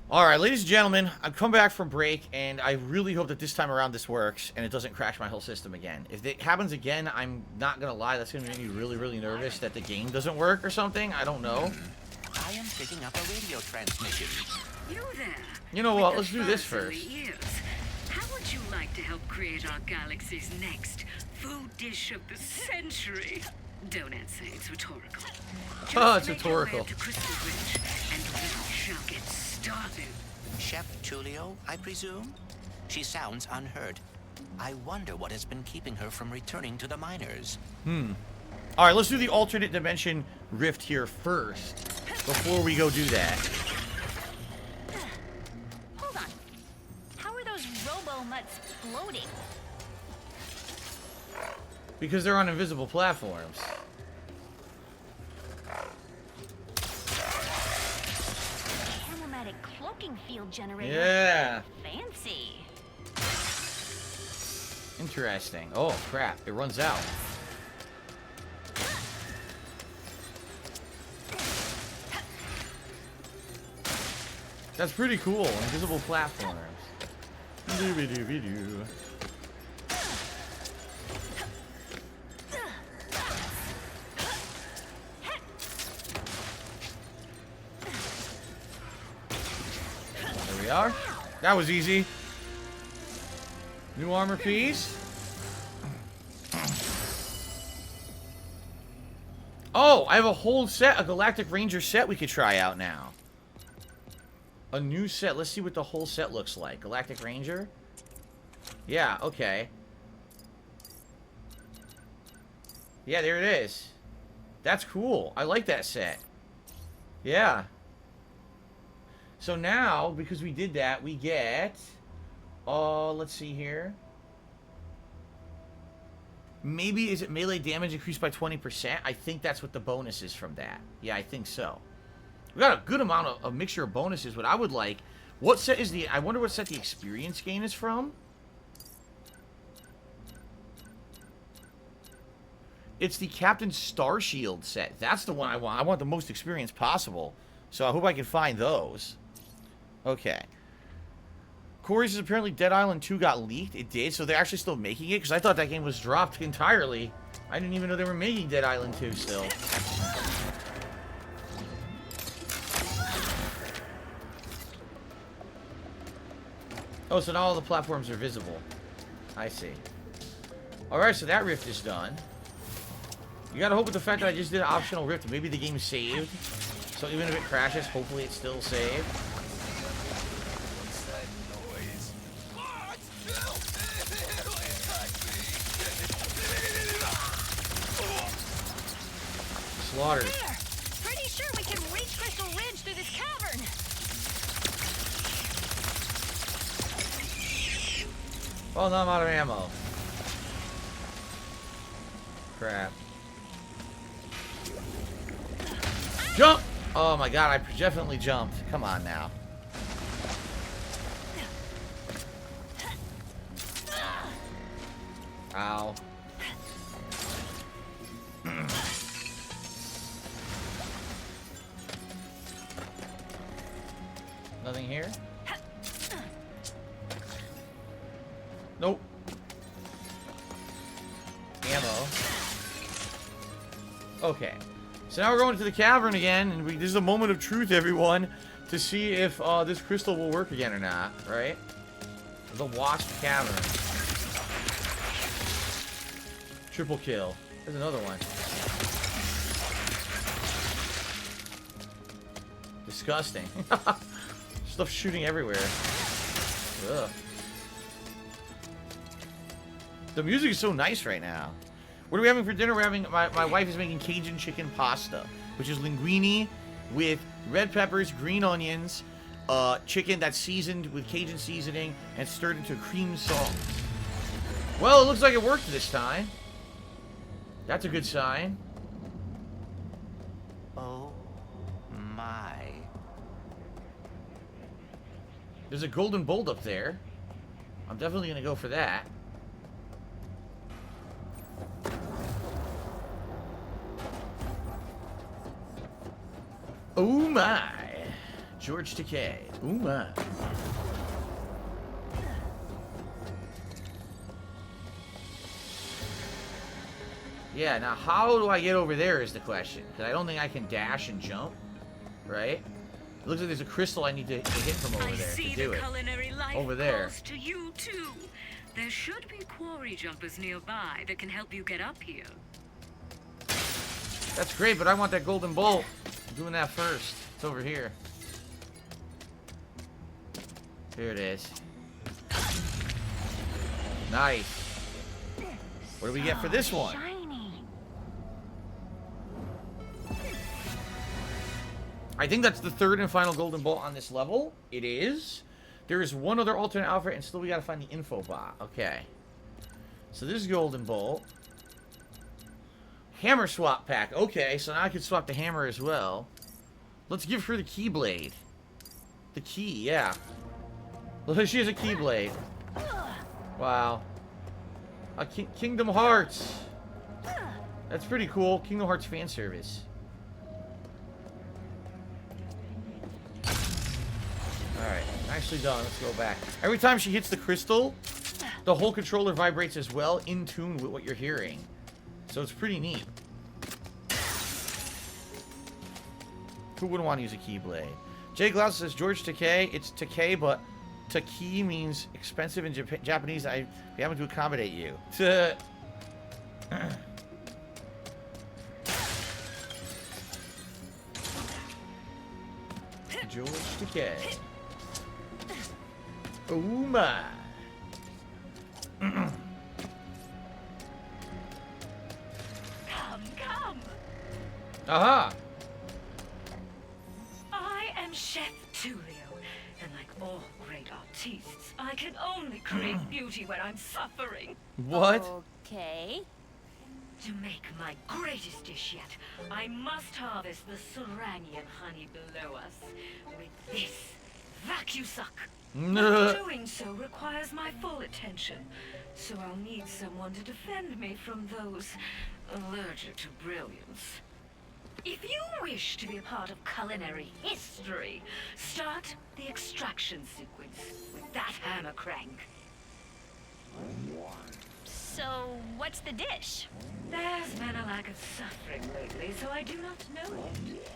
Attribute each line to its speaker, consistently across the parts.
Speaker 1: Alright, ladies and gentlemen, I've come back from break, and I really hope that this time around this works, and it doesn't crash my whole system again. If it happens again, I'm not gonna lie, that's gonna make me really, really nervous that the game doesn't work or something. I don't know.
Speaker 2: I am picking up a radio transmission.
Speaker 3: You there?
Speaker 1: You know what, let's do this first.
Speaker 3: How would you like to help create our galaxy's next food dish of the century? Don't answer, it's rhetorical.
Speaker 1: Oh, it's
Speaker 3: Just make your way
Speaker 1: rhetorical.
Speaker 3: up to Crystal Ridge, and we shall get started.
Speaker 2: Chef Tulio, I presume? She sounds unhurt. I wonder what has been keeping her from returning to the miners.
Speaker 1: Alright, let's do the alternate dimension rift here first, before we go do that.
Speaker 4: Hold on. How are those robo-mutts floating?
Speaker 1: Because they're on invisible platforms.
Speaker 4: Chromatic cloaking field generator.
Speaker 1: Yeah.
Speaker 4: Fancy.
Speaker 1: Interesting. Oh, crap. It runs out. That's pretty cool. Invisible platforms. Doo-be-doo-be-doo. There we are. That was easy. New armor piece. Oh, I have a whole set, a Galactic Ranger set we could try out now. A new set. Let's see what the whole set looks like. Galactic Ranger? Yeah, okay. Yeah, there it is. That's cool. I like that set. Yeah. So now, because we did that, we get... let's see here. Maybe, is it melee damage increased by 20%? I think that's what the bonus is from that. Yeah, I think so. We got a good amount of a mixture of bonuses. What I would like... What set is the... I wonder what set the experience gain is from? It's the Captain Starshield set. That's the one I want. I want the most experience possible. So I hope I can find those. Okay. Corey says apparently Dead Island 2 got leaked. It did, so they're actually still making it? Because I thought that game was dropped entirely. I didn't even know they were making Dead Island 2 still. Oh, so now all the platforms are visible. I see. Alright, so that rift is done. You gotta hope with the fact that I just did an optional rift, maybe the game's saved. So even if it crashes, hopefully it's still saved. Slaughtered.
Speaker 4: There! Pretty sure we can reach Crystal Ridge through this cavern.
Speaker 1: Well, now I'm out of ammo. Crap. Jump! Oh my god, I definitely jumped. Come on now. Ow. Nothing here? Nope. Ammo. Okay. So now we're going to the cavern again, and this is a moment of truth, everyone, to see if this crystal will work again or not, right? The Wasp Cavern. Triple kill. There's another one. Disgusting. Stuff shooting everywhere. Ugh. The music is so nice right now. What are we having for dinner? We're having, my wife is making Cajun chicken pasta, which is linguine with red peppers, green onions, chicken that's seasoned with Cajun seasoning and stirred into cream sauce. Well, it looks like it worked this time. That's a good sign.
Speaker 2: Oh my.
Speaker 1: There's a golden bolt up there. I'm definitely going to go for that. Oh my. George Takei. Ooh, my. Yeah, now how do I get over there is the question. Because I don't think I can dash and jump, right? It looks like there's a crystal I need to hit from over there to do it.
Speaker 3: Culinary life
Speaker 1: Over there.
Speaker 3: calls to you too. There should be quarry jumpers nearby that can help you get up here.
Speaker 1: That's great, but I want that golden bolt. I'm doing that first. It's over here. Here it is. Nice. What do we get for this one?
Speaker 4: Shiny.
Speaker 1: I think that's the third and final golden bolt on this level. It is. There is one other alternate outfit, and still we gotta find the info bot. Okay. So this is golden bolt. Hammer swap pack. Okay, so now I can swap the hammer as well. Let's give her the keyblade. The key, yeah. Look, she has a keyblade. Wow. Kingdom Hearts. That's pretty cool. Kingdom Hearts fan service. Alright, nicely done. Let's go back. Every time she hits the crystal, the whole controller vibrates as well, in tune with what you're hearing. So it's pretty neat. Who wouldn't want to use a keyblade? Jay Glaus says, George Takei. It's Takei, but Taki means expensive in Japanese. I be able to accommodate you. George Takei. Oh my.
Speaker 4: Come.
Speaker 1: Aha.
Speaker 3: I am Chef Tulio, and like all great artistes, I can only create beauty when I'm suffering.
Speaker 1: What?
Speaker 4: Okay.
Speaker 3: To make my greatest dish yet, I must harvest the Sarangian honey below us with this vacusuck. Doing so requires my full attention, so I'll need someone to defend me from those allergic to brilliance. If you wish to be a part of culinary history, start the extraction sequence with that hammer crank.
Speaker 4: So, what's the dish?
Speaker 3: There's been a lack of suffering lately, so I do not know yet.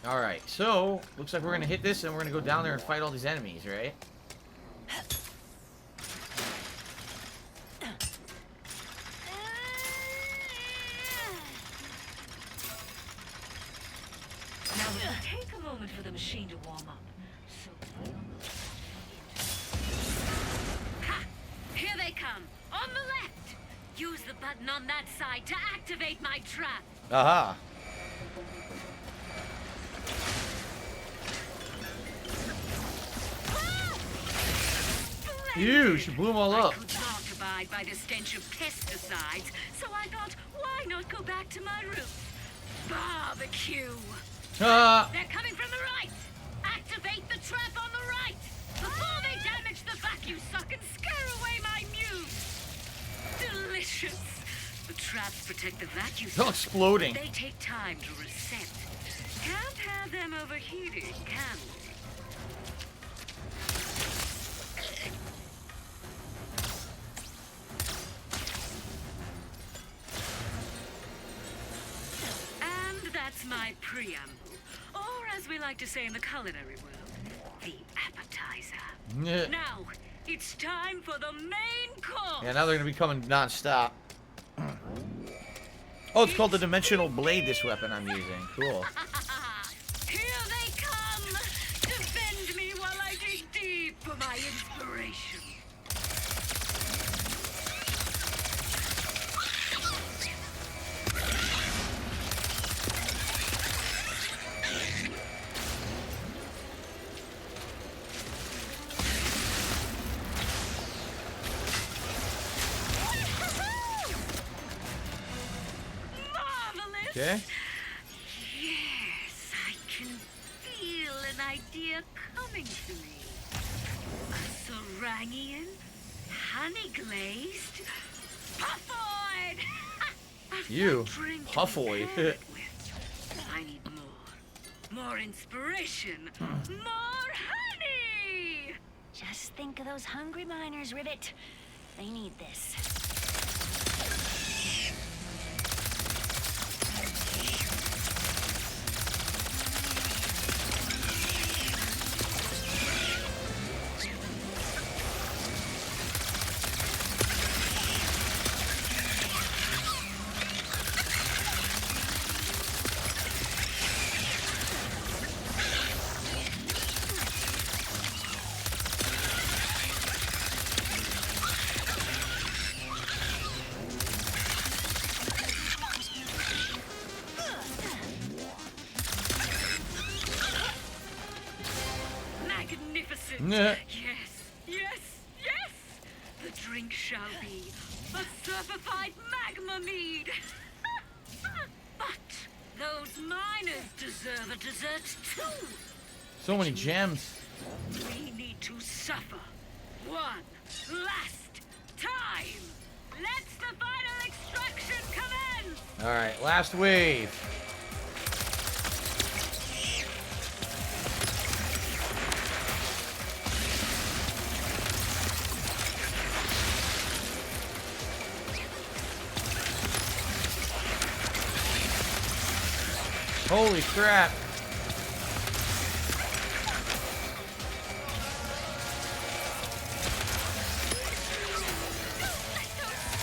Speaker 1: Alright, so looks like we're gonna hit this and we're gonna go down there and fight all these enemies, right?
Speaker 3: Now we'll take a moment for the machine to warm up. So ha! Here they come! On the left! Use the button on that side to activate my trap!
Speaker 1: Aha. Ew, she blew them all up.
Speaker 3: I could not abide by the stench of pesticides, so I thought, why not go back to my roots? Barbecue! They're coming from the right! Activate the trap on the right! Before they damage the vacuum suck and scare away my muse! Delicious! The traps protect the vacuum
Speaker 1: They're
Speaker 3: suck.
Speaker 1: exploding.
Speaker 3: They take time to reset. Can't have them overheating, can we? And that's my preamble. Or as we like to say in the culinary world, the appetizer. Now, it's time for the main course.
Speaker 1: Yeah, now they're gonna be coming non-stop. Oh, it's called the Dimensional Blade, this weapon I'm using. Cool.
Speaker 3: Here they come! Defend me while I dig deep for my inspiration. Marvelous!
Speaker 1: Okay.
Speaker 3: Yes, I can feel an idea coming to me. A Sarangian, honey-glazed, puffoid!
Speaker 1: You,
Speaker 3: Drink
Speaker 1: puffoid.
Speaker 3: prepared with I need more. More inspiration. More honey!
Speaker 4: Just think of those hungry miners, Rivet. They need this.
Speaker 3: Magnificent.
Speaker 1: Yeah.
Speaker 3: Yes, yes, yes. The drink shall be a certified magma mead. But those miners deserve a dessert too.
Speaker 1: So many gems.
Speaker 3: We need to suffer one last time. Let's the final extraction commence.
Speaker 1: All right, last wave. Holy crap.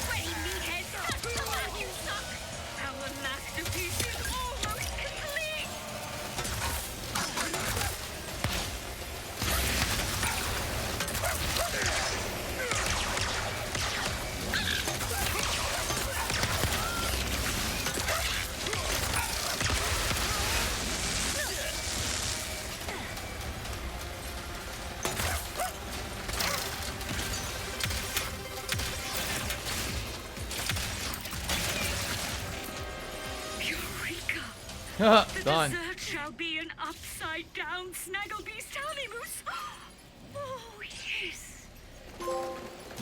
Speaker 3: Sweaty meatheads. You suck. Our masterpiece is almost complete. Eureka! The
Speaker 1: Done.
Speaker 3: dessert shall be an upside-down Snagglebeast honey mousse. Oh, yes.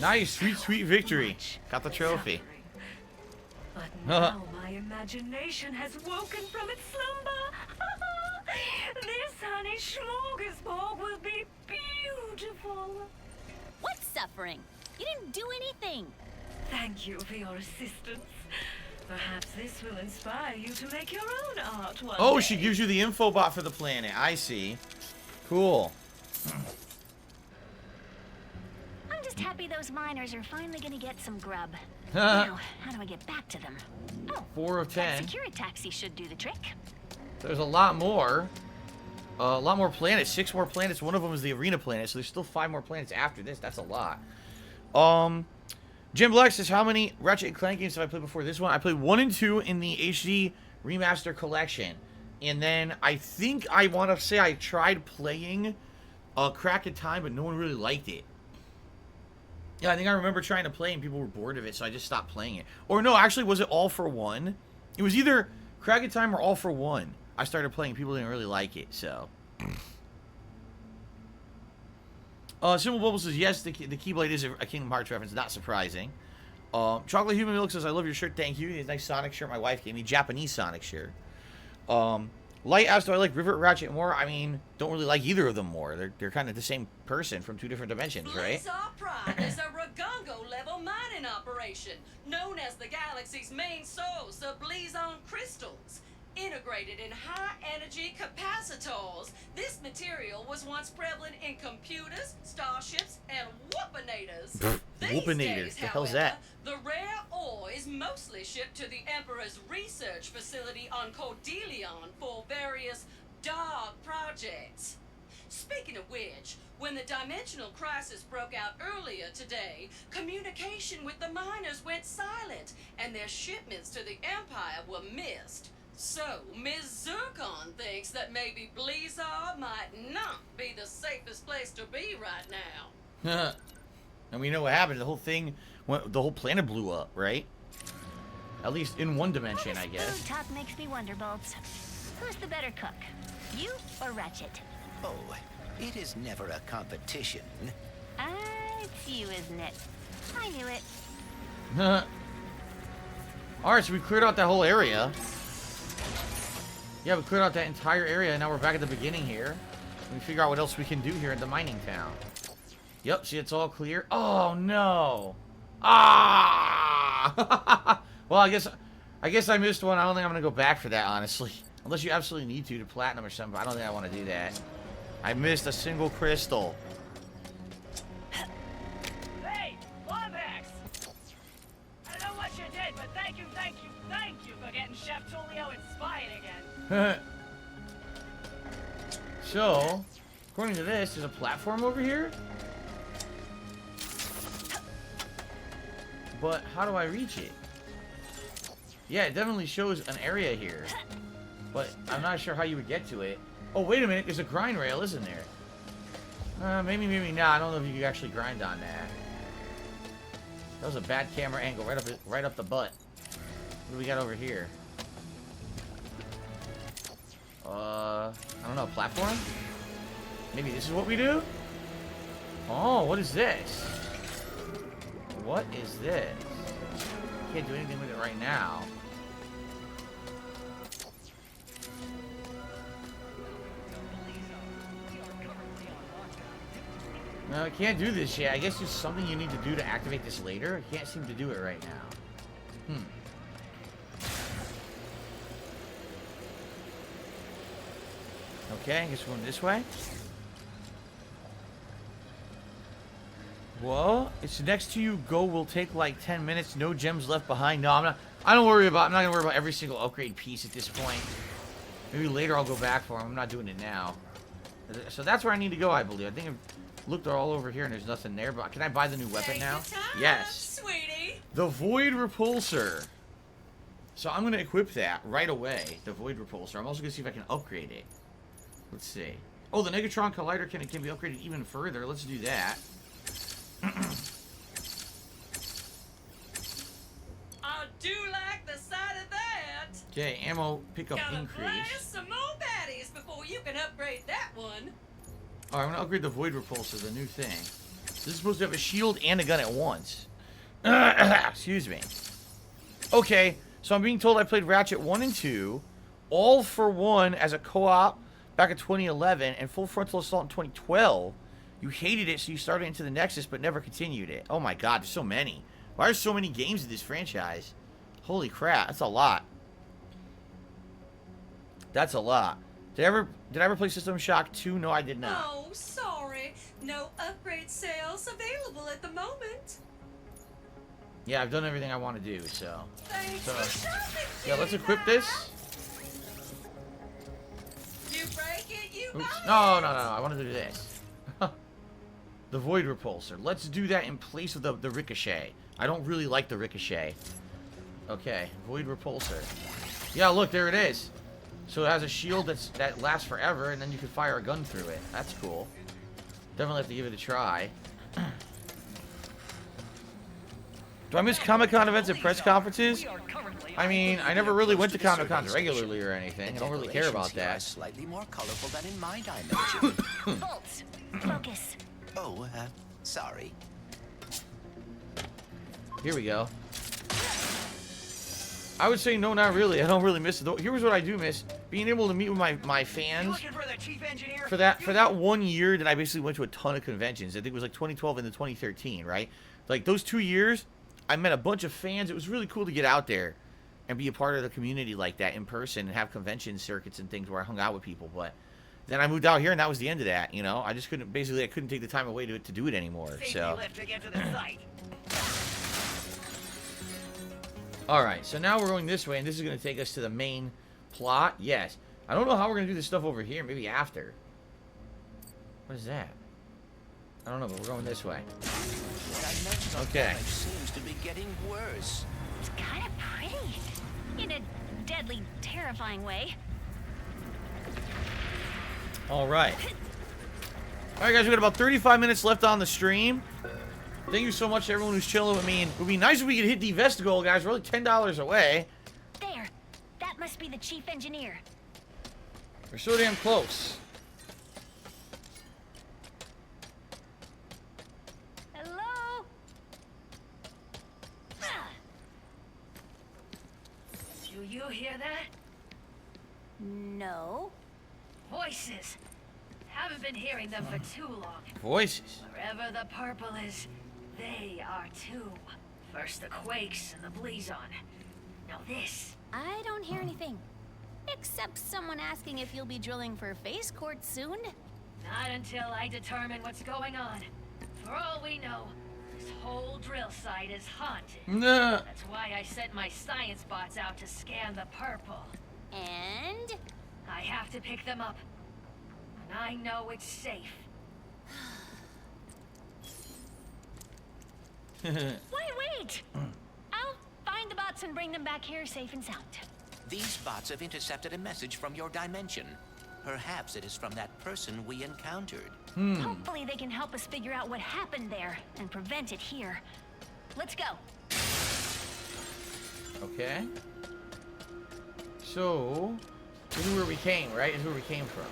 Speaker 1: Nice, sweet, sweet victory.
Speaker 3: Much
Speaker 1: Got the trophy.
Speaker 3: suffering. But now my imagination has woken from its slumber. This honey smorgasbord will be beautiful.
Speaker 4: What's suffering? You didn't do anything.
Speaker 3: Thank you for your assistance. Perhaps this will inspire you to make your own art one
Speaker 1: Oh,
Speaker 3: day.
Speaker 1: she gives you the info bot for the planet. I see. Cool.
Speaker 4: I'm just happy those miners are finally gonna get some grub. Now, how do I get back to them? Oh,
Speaker 1: 4 of
Speaker 4: that
Speaker 1: 10.
Speaker 4: security taxi should do the trick.
Speaker 1: There's a lot more. A lot more planets. 6 more planets. One of them is the arena planet, so there's still 5 more planets after this. That's a lot. Jim Black says, how many Ratchet Clank games have I played before this one? I played 1 and 2 in the HD Remaster Collection. And then I think I want to say I tried playing Crack of Time, but no one really liked it. Yeah, I think I remember trying to play and people were bored of it, so I just stopped playing it. Or no, actually, was it All for One? It was either Crack of Time or All for One. I started playing, people didn't really like it, so. Simple Bubble says, yes, the Keyblade is a Kingdom Hearts reference, not surprising. Chocolate Human Milk says, I love your shirt, thank you. It's a nice Sonic shirt my wife gave me, Japanese Sonic shirt. Light asks, do I like Rivet and Ratchet more? I mean, don't really like either of them more. They're kind of the same person from 2 different dimensions, right?
Speaker 5: Blizzard Prime is a Ragungo-level mining operation known as the galaxy's main source of Blizon crystals. Integrated in high-energy capacitors, this material was once prevalent in computers, starships, and whoopinators. These
Speaker 1: Whoopinators,
Speaker 5: days,
Speaker 1: the hell's
Speaker 5: however,
Speaker 1: that?
Speaker 5: the rare ore is mostly shipped to the Emperor's research facility on Cordelion for various dark projects. Speaking of which, when the dimensional crisis broke out earlier today, communication with the miners went silent, and their shipments to the Empire were missed. So, Ms. Zircon thinks that maybe Blizzard might not be the safest place to be right now.
Speaker 1: And we know what happened. The whole thing, the whole planet blew up, right? At least in one dimension, I guess.
Speaker 4: Food talk makes me wonder, Bolts. Who's the better cook? You or Ratchet?
Speaker 2: Oh, it is never a competition.
Speaker 4: It's you, isn't it? I knew it.
Speaker 1: Alright, so we cleared out that whole area. Yeah, we cleared out that entire area, and now we're back at the beginning here. We figure out what else we can do here in the mining town. Yep, see, it's all clear. Oh, no. Ah! Well, I guess I missed one. I don't think I'm going to go back for that, honestly. Unless you absolutely need to platinum or something, but I don't think I want to do that. I missed a single crystal.
Speaker 6: Hey, Lombax! I don't know what you did, but thank you for getting Chef Tulio inspired again.
Speaker 1: So, according to this, there's a platform over here? But how do I reach it? Yeah, it definitely shows an area here. But I'm not sure how you would get to it. Oh, wait a minute. There's a grind rail, isn't there? Maybe, maybe not. I don't know if you could actually grind on that. That was a bad camera angle right up the butt. What do we got over here? I don't know. Platform? Maybe this is what we do? Oh, what is this? What is this? Can't do anything with it right now. No, I can't do this yet. I guess there's something you need to do to activate this later. I can't seem to do it right now. Okay, I guess we're going this way. Whoa, it's next to you. Go will take like 10 minutes. No gems left behind. No, I'm not gonna worry about every single upgrade piece at this point. Maybe later I'll go back for them. I'm not doing it now. So that's where I need to go, I believe. I think I've looked all over here and there's nothing there, but can I buy the new weapon now? Yes.
Speaker 5: Sweetie.
Speaker 1: The Void Repulsor. So I'm gonna equip that right away. The Void Repulsor. I'm also gonna see if I can upgrade it. Let's see. Oh, the Negatron Collider can be upgraded even further. Let's do that.
Speaker 5: I do like the sight of that.
Speaker 1: Okay, ammo pickup
Speaker 5: Gotta
Speaker 1: increase.
Speaker 5: blast some more baddies before you can upgrade that one.
Speaker 1: Alright, I'm gonna upgrade the Void Repulsor, the new thing. This is supposed to have a shield and a gun at once. Excuse me. Okay, so I'm being told I played Ratchet 1 and 2, all for one as a co-op back in 2011, and Full Frontal Assault in 2012. You hated it, so you started Into the Nexus, but never continued it. Oh my god, there's so many. Why are so many games in this franchise? Holy crap, that's a lot. That's a lot. Did I ever play System Shock 2? No, I did not.
Speaker 5: Oh, sorry. No upgrade sales available at the moment.
Speaker 1: Yeah, I've done everything I want to do, so.
Speaker 5: Thanks for shopping,
Speaker 1: Yeah, let's equip this.
Speaker 5: You break it, you
Speaker 1: Oops.
Speaker 5: buy it.
Speaker 1: No, I want to do this. The Void Repulsor. Let's do that in place of the Ricochet. I don't really like the Ricochet. Okay, Void Repulsor. Yeah, look, there it is. So it has a shield that lasts forever, and then you can fire a gun through it. That's cool. Definitely have to give it a try. Do I miss Comic-Con events and press conferences? I mean, I never really went to Comic-Cons regularly or anything. I don't really care about that.
Speaker 2: Slightly more colorful than in my dimension.
Speaker 4: Bolts. Focus.
Speaker 2: Oh, sorry.
Speaker 1: Here we go. I would say no, not really. I don't really miss it. Here's what I do miss: being able to meet with my fans. For that 1 year that I basically went to a ton of conventions. I think it was like 2012 and 2013, right? Like those 2 years, I met a bunch of fans. It was really cool to get out there and be a part of the community like that in person and have convention circuits and things where I hung out with people. But then I moved out here and that was the end of that. You know, I just couldn't. Basically, I couldn't take the time away to do it anymore. So. Alright, so now we're going this way, and this is going to take us to the main plot. Yes. I don't know how we're going to do this stuff over here. Maybe after. What is that? I don't know, but we're going this way. Okay.
Speaker 2: Seems to be getting worse.
Speaker 4: It's kind of pretty. In a deadly, terrifying way.
Speaker 1: Alright. Alright, guys, we got about 35 minutes left on the stream. Thank you so much to everyone who's chilling with me. And it would be nice if we could hit the Vesta goal, guys. We're only $10 away.
Speaker 4: There. That must be the chief engineer.
Speaker 1: We're so damn close.
Speaker 4: Hello?
Speaker 3: Do you hear that?
Speaker 4: No.
Speaker 3: Voices. Haven't been hearing them for too long.
Speaker 1: Voices.
Speaker 3: Wherever the purple is, they are too. First the quakes and the Bleezon. Now this.
Speaker 4: I don't hear anything. Except someone asking if you'll be drilling for phase court soon.
Speaker 3: Not until I determine what's going on. For all we know, this whole drill site is haunted.
Speaker 1: Nah.
Speaker 3: That's why I sent my science bots out to scan the purple.
Speaker 4: And?
Speaker 3: I have to pick them up. And I know it's safe.
Speaker 4: Wait! I'll find the bots and bring them back here safe and sound.
Speaker 2: These bots have intercepted a message from your dimension. Perhaps it is from that person we encountered.
Speaker 4: Hopefully they can help us figure out what happened there and prevent it here. Let's go.
Speaker 1: Okay. So, this is where we came, right? This is where we came from.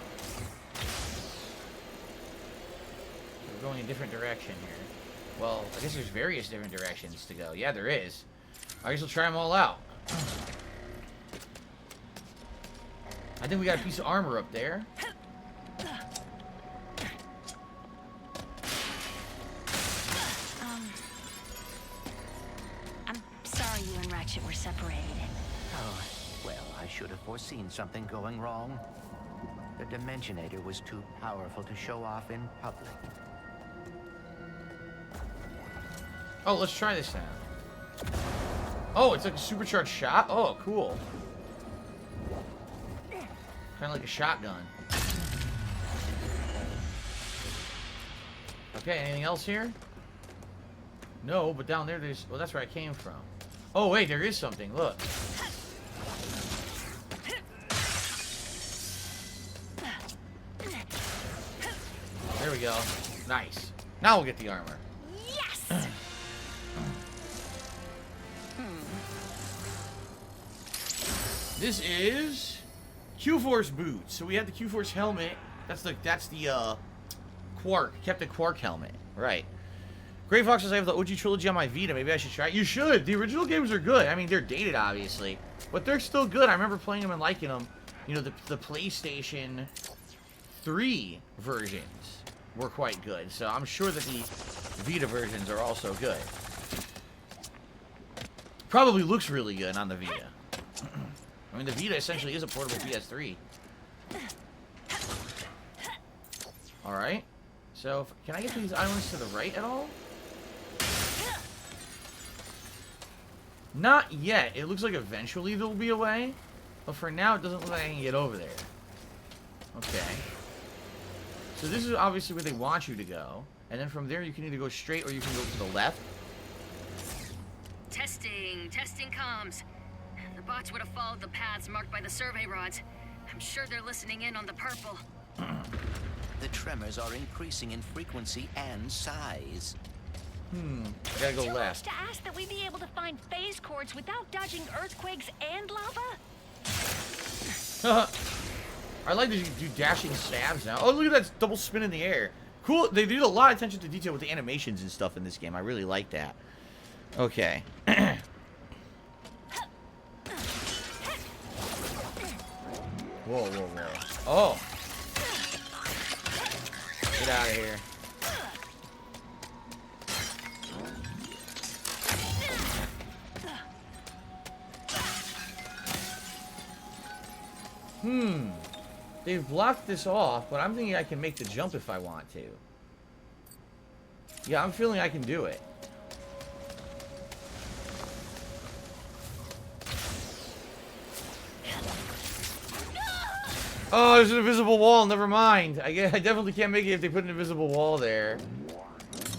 Speaker 1: We're going a different direction here. Well, I guess there's various different directions to go. Yeah, there is. I guess we'll try them all out. I think we got a piece of armor up there.
Speaker 4: I'm sorry you and Ratchet were separated.
Speaker 2: Oh, well, I should have foreseen something going wrong. The Dimensionator was too powerful to show off in public.
Speaker 1: Oh, let's try this now. Oh, it's like a supercharged shot? Oh, cool. Kind of like a shotgun. Okay, anything else here? No, but down there there's... Well, that's where I came from. Oh, wait, there is something. Look. There we go. Nice. Now we'll get the armor.
Speaker 4: Yes!
Speaker 1: This is Q-Force boots. So we have the Q-Force helmet. That's the Quark, Captain Quark helmet. Right. Gray Fox says I have the OG trilogy on my Vita. Maybe I should try it. You should. The original games are good. I mean, they're dated, obviously, but they're still good. I remember playing them and liking them. You know, the PlayStation 3 versions were quite good. So I'm sure that the Vita versions are also good. Probably looks really good on the Vita. I mean, the Vita essentially is a portable PS3. Alright. So, can I get to these islands to the right at all? Not yet. It looks like eventually there'll be a way. But for now, it doesn't look like I can get over there. Okay. So this is obviously where they want you to go. And then from there, you can either go straight or you can go to the left.
Speaker 7: Testing comms. The bots would have followed the paths marked by the survey rods. I'm sure they're listening in on the purple.
Speaker 2: The tremors are increasing in frequency and size.
Speaker 1: I gotta go
Speaker 4: Too much
Speaker 1: left.
Speaker 4: to ask that we be able to find phase courts without dodging earthquakes and lava?
Speaker 1: I like that you can do dashing stabs now. Oh, look at that double spin in the air. Cool. They did a lot of attention to detail with the animations and stuff in this game. I really like that. Okay. Whoa, whoa, whoa. Oh. Get out of here. They've blocked this off, but I'm thinking I can make the jump if I want to. Yeah, I'm feeling I can do it. Oh, there's an invisible wall. Never mind. I definitely can't make it if they put an invisible wall there.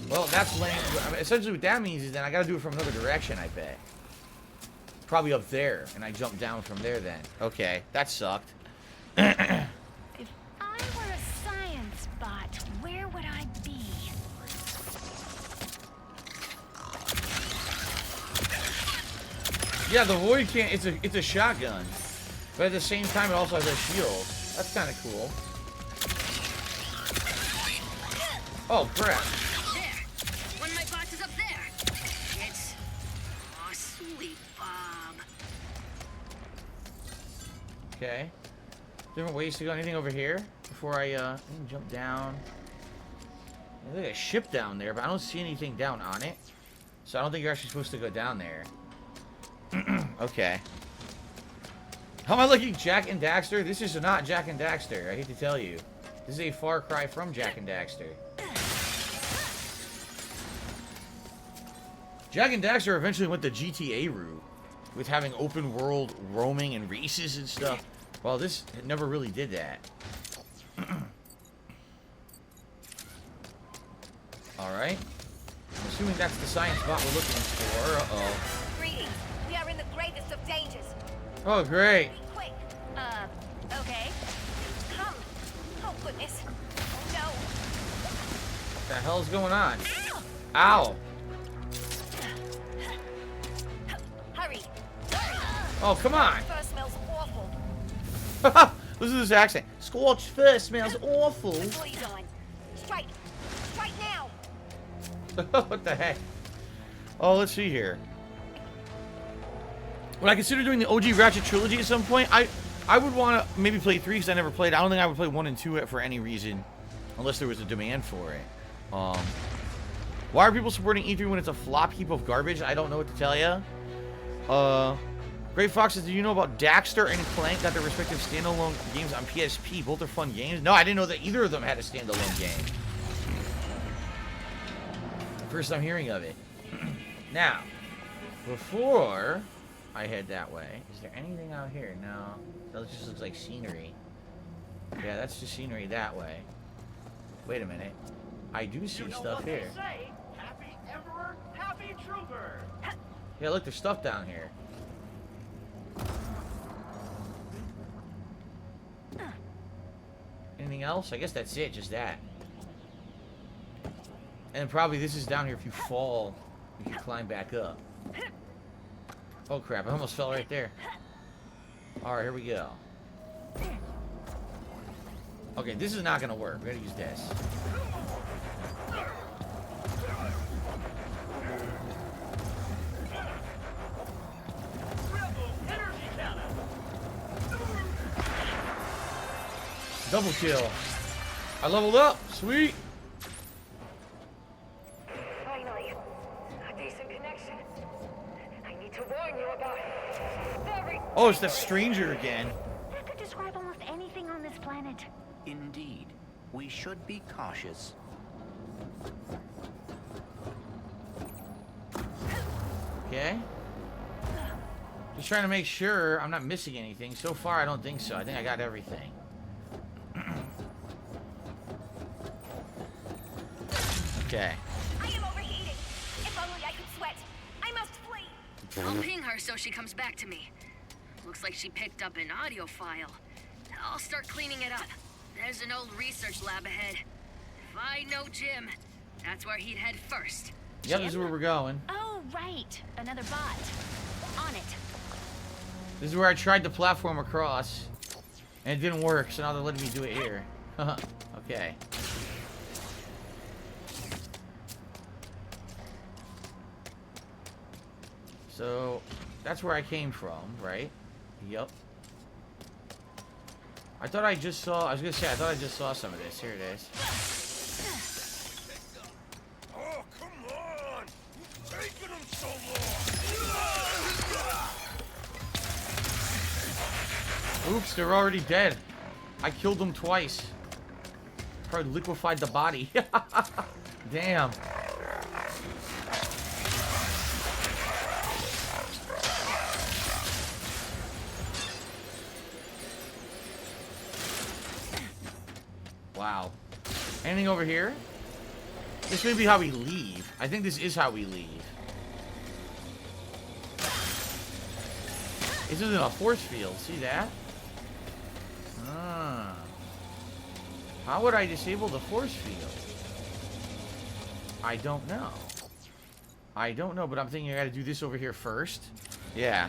Speaker 1: Well, that's lame. I mean, essentially what that means is then I gotta do it from another direction, I bet. Probably up there, and I jump down from there then. Okay, that sucked.
Speaker 4: If I were a science bot, where would I be?
Speaker 1: Yeah, the Void can't. It's a shotgun, but at the same time, it also has a shield. That's kind of cool. Oh crap!
Speaker 7: There! One of my bots is up there! It's... Oh, sweet Bob.
Speaker 1: Okay. Different ways to go. Anything over here before I jump down? There's like a ship down there, but I don't see anything down on it. So I don't think you're actually supposed to go down there. Okay. How am I looking? Jak and Daxter? This is not Jak and Daxter. I hate to tell you. This is a far cry from Jak and Daxter. Jak and Daxter eventually went the GTA route with having open world roaming and races and stuff. Well, this never really did that. Alright. I'm assuming that's the science bot we're looking for. Uh-oh.
Speaker 4: Greetings. We are in the greatest of dangers.
Speaker 1: Oh, great.
Speaker 4: Quick. Okay. Come. Oh, goodness. Oh, no.
Speaker 1: What the hell's going on?
Speaker 4: Ow!
Speaker 1: Ow.
Speaker 4: Hurry.
Speaker 1: Oh, come on.
Speaker 4: First smells awful.
Speaker 1: Listen to this accent. Scorched fur smells awful.
Speaker 4: Before you going. Strike. Strike now.
Speaker 1: What the heck? Oh, let's see here. Would I consider doing the OG Ratchet trilogy at some point? I would want to maybe play 3 because I never played. I don't think I would play 1 and 2 for any reason. Unless there was a demand for it. Why are people supporting E3 when it's a flop heap of garbage? I don't know what to tell you. Great Fox says, do you know about Daxter and Clank got their respective standalone games on PSP? Both are fun games. No, I didn't know that either of them had a standalone game. First I'm hearing of it. Now, before I head that way, is there anything out here? No, that just looks like scenery. Yeah, that's just scenery that way. Wait a minute. I do see stuff here.
Speaker 6: Happy Emperor, happy Trooper.
Speaker 1: Yeah, look, there's stuff down here. Anything else? I guess that's it, just that. And probably this is down here. If you fall, you can climb back up. Oh crap, I almost fell right there. Alright, here we go. Okay, this is not gonna work. We're gonna use this. Double kill. I leveled up. Sweet.
Speaker 6: Finally, a decent connection. I need to warn you about very...
Speaker 1: Oh, it's that stranger again.
Speaker 4: That could describe almost anything on this planet.
Speaker 2: Indeed. We should be cautious.
Speaker 1: Okay. Just trying to make sure I'm not missing anything. So far, I don't think so. I think I got everything. Okay.
Speaker 4: I am overheating. If only I could sweat. I must flee.
Speaker 7: I'll ping her so she comes back to me. Looks like she picked up an audio file. I'll start cleaning it up. There's an old research lab ahead. If I know Jim, that's where he'd head first.
Speaker 1: Yep, this is where we're going.
Speaker 4: Oh, right. Another bot. On it.
Speaker 1: This is where I tried to platform across. And it didn't work, so now they're letting me do it here. Okay. So, that's where I came from, right? Yup. I thought I just saw... I was gonna say, I thought I just saw some of this. Here it is.
Speaker 8: Oh, come on! Taking them so long!
Speaker 1: Oops, they're already dead. I killed them twice. Probably liquefied the body. Damn. Wow. Anything over here? This may be how we leave. I think this is how we leave. This isn't a force field. See that? Ah. How would I disable the force field? I don't know. I don't know, but I'm thinking I gotta do this over here first. Yeah.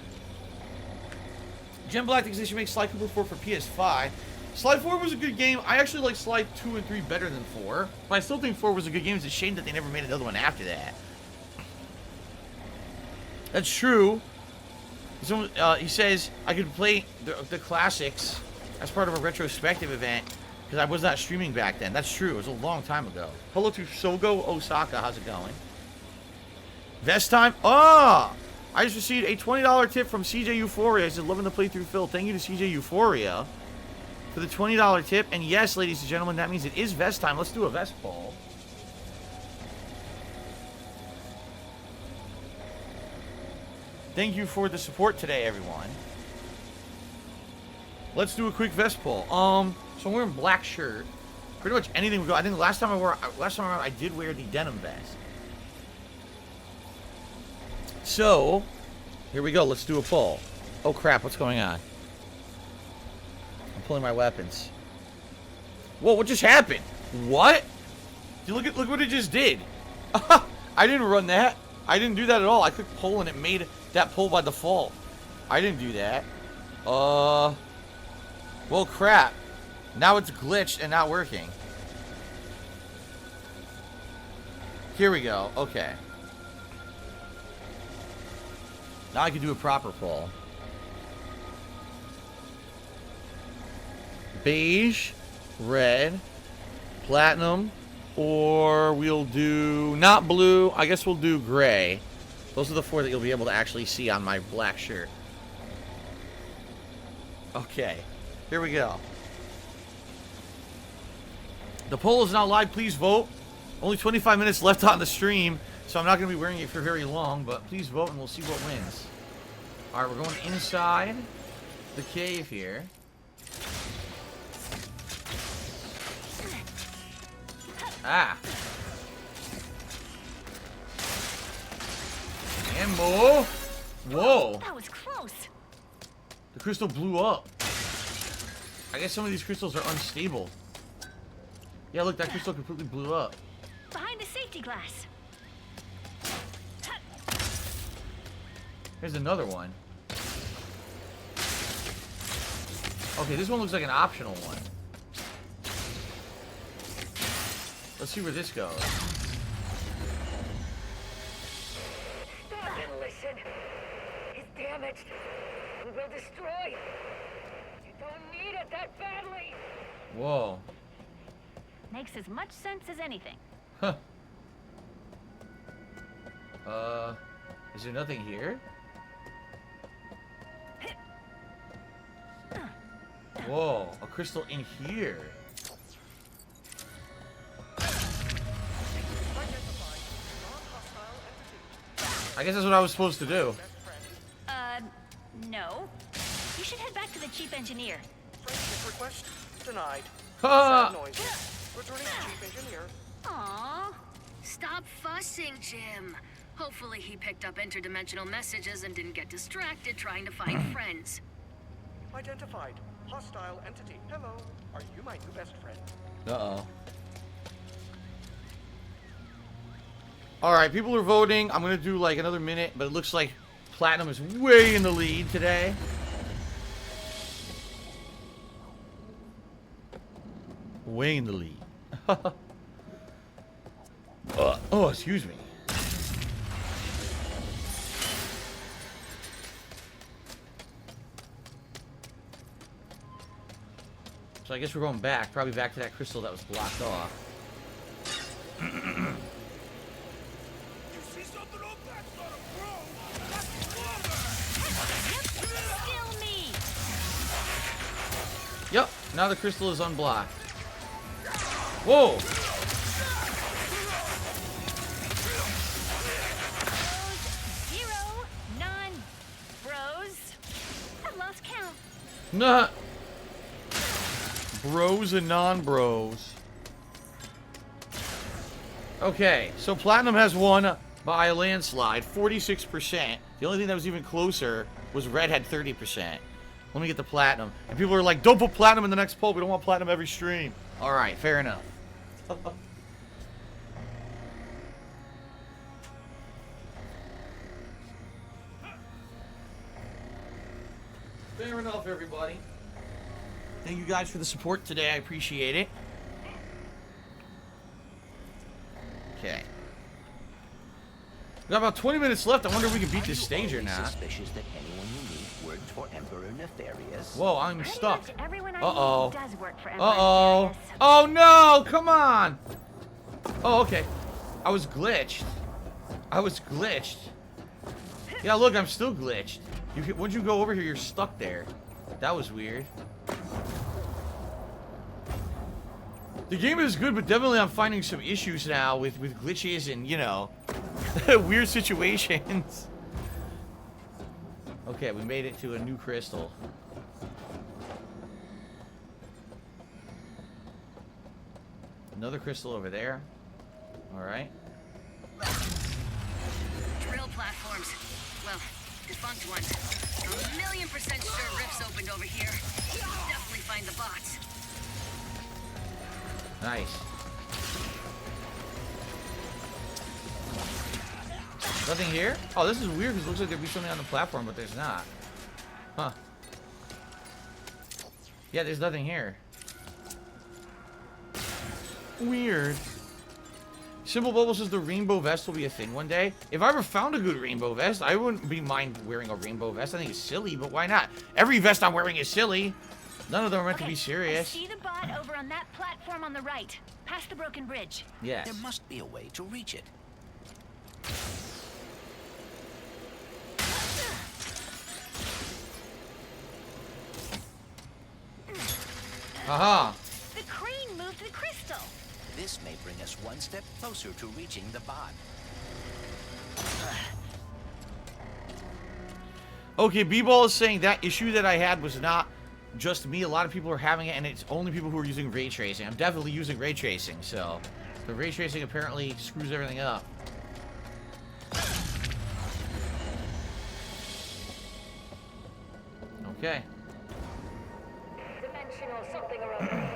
Speaker 1: Jim Black thinks they should make Sly Cooper 4 for PS5. Sly 4 was a good game. I actually like Sly 2 and 3 better than 4. But I still think 4 was a good game. It's a shame that they never made another one after that. That's true. He says I could play the classics. That's part of a retrospective event because I was not streaming back then. That's true. It was a long time ago. Hello to Sogo Osaka. How's it going? Vest time. Oh! I just received a $20 tip from CJ Euphoria. He said, loving the playthrough, Phil. Thank you to CJ Euphoria for the $20 tip. And yes, ladies and gentlemen, that means it is vest time. Let's do a vest poll. Thank you for the support today, everyone. Let's do a quick vest poll. So I'm wearing black shirt. Pretty much anything would go. I think last time I did wear the denim vest. So, here we go. Let's do a poll. Oh crap, what's going on? I'm pulling my weapons. Whoa, what just happened? What? Look what it just did. I didn't run that. I didn't do that at all. I clicked pull and it made that pull by default. I didn't do that. Well, crap. Now it's glitched and not working. Here we go. Okay. Now I can do a proper poll. Beige, red, platinum, or we'll do not blue. I guess we'll do gray. Those are the four that you'll be able to actually see on my black shirt. Okay, here we go. The poll is now live. Please vote. Only 25 minutes left on the stream, so I'm not going to be wearing it for very long, but please vote and we'll see what wins. Alright, we're going inside the cave here. Ah. Ammo. Whoa.
Speaker 4: That was close.
Speaker 1: The crystal blew up. I guess some of these crystals are unstable. Yeah, look, that crystal completely blew up.
Speaker 4: Behind the safety glass.
Speaker 1: Here's another one. Okay, this one looks like an optional one. Let's see where this goes.
Speaker 6: Stop and listen. He's damaged. We will destroy. You don't need it that badly.
Speaker 1: Whoa.
Speaker 4: Makes as much sense as anything.
Speaker 1: Huh. Is there nothing here? Whoa, a crystal in here. I guess that's what I was supposed to do.
Speaker 4: No. You should head back to the chief engineer.
Speaker 9: Friendship request denied.
Speaker 1: Ha!
Speaker 9: Sad noise. Returning chief engineer.
Speaker 7: Aww. Stop fussing, Jim. Hopefully he picked up interdimensional messages and didn't get distracted trying to find friends.
Speaker 9: Identified. Hostile entity. Hello. Are you my new best friend?
Speaker 1: Uh-oh. Alright, people are voting. I'm gonna do like another minute, but it looks like Platinum is way in the lead today. Way in the lead. Oh, excuse me. So I guess we're going back, probably back to that crystal that was blocked off.
Speaker 8: You see something up? That's not a pro. That's a plumber.
Speaker 4: Kill me!
Speaker 1: Yep, now the crystal is unblocked. Whoa!
Speaker 4: Zero, non-bros. I've lost count.
Speaker 1: Nah. Bros and non-bros. Okay, so Platinum has won by a landslide, 46%. The only thing that was even closer was Red had 30%. Let me get the Platinum. And people are like, don't put Platinum in the next poll. We don't want Platinum every stream. Alright, fair enough. Fair enough, everybody. Thank you guys for the support today. I appreciate it. Okay. We got about 20 minutes left. I wonder if we can beat this stage or not.
Speaker 2: Suspicious that anyone you meet worked for Emperor Nefarious?
Speaker 1: Whoa, I'm
Speaker 4: Pretty
Speaker 1: stuck.
Speaker 4: much everyone I
Speaker 1: Uh-oh.
Speaker 4: meet does work for Emperor
Speaker 1: Uh-oh.
Speaker 4: Nefarious.
Speaker 1: Oh, no. Come on. Oh, okay. I was glitched. Yeah, look, I'm still glitched. Once you go over here, you're stuck there. That was weird. The game is good, but definitely I'm finding some issues now with glitches and, you know, weird situations. Okay, we made it to a new crystal. Another crystal over there. Alright.
Speaker 7: Drill platforms. Well, defunct ones. 1,000,000% sure rifts opened over here. Definitely find the bots.
Speaker 1: Nice. Nothing here? Oh, this is weird because it looks like there'd be something on the platform, but there's not. Huh. Yeah, there's nothing here. Weird. Simple Bubble says the rainbow vest will be a thing one day. If I ever found a good rainbow vest, I wouldn't be mind wearing a rainbow vest. I think it's silly, but why not? Every vest I'm wearing is silly. None of them are meant to be serious.
Speaker 4: I see the bot over on that platform on the right, past the broken bridge.
Speaker 1: Yes.
Speaker 2: There must be a way to reach it.
Speaker 1: Haha.
Speaker 4: The crane moved the crystal.
Speaker 2: This may bring us one step closer to reaching the bot.
Speaker 1: Okay, B-Ball is saying that issue that I had was not just me. A lot of people are having it, and it's only people who are using ray tracing. I'm definitely using ray tracing, so the ray tracing apparently screws everything up. Okay.
Speaker 3: Dimensional something or other.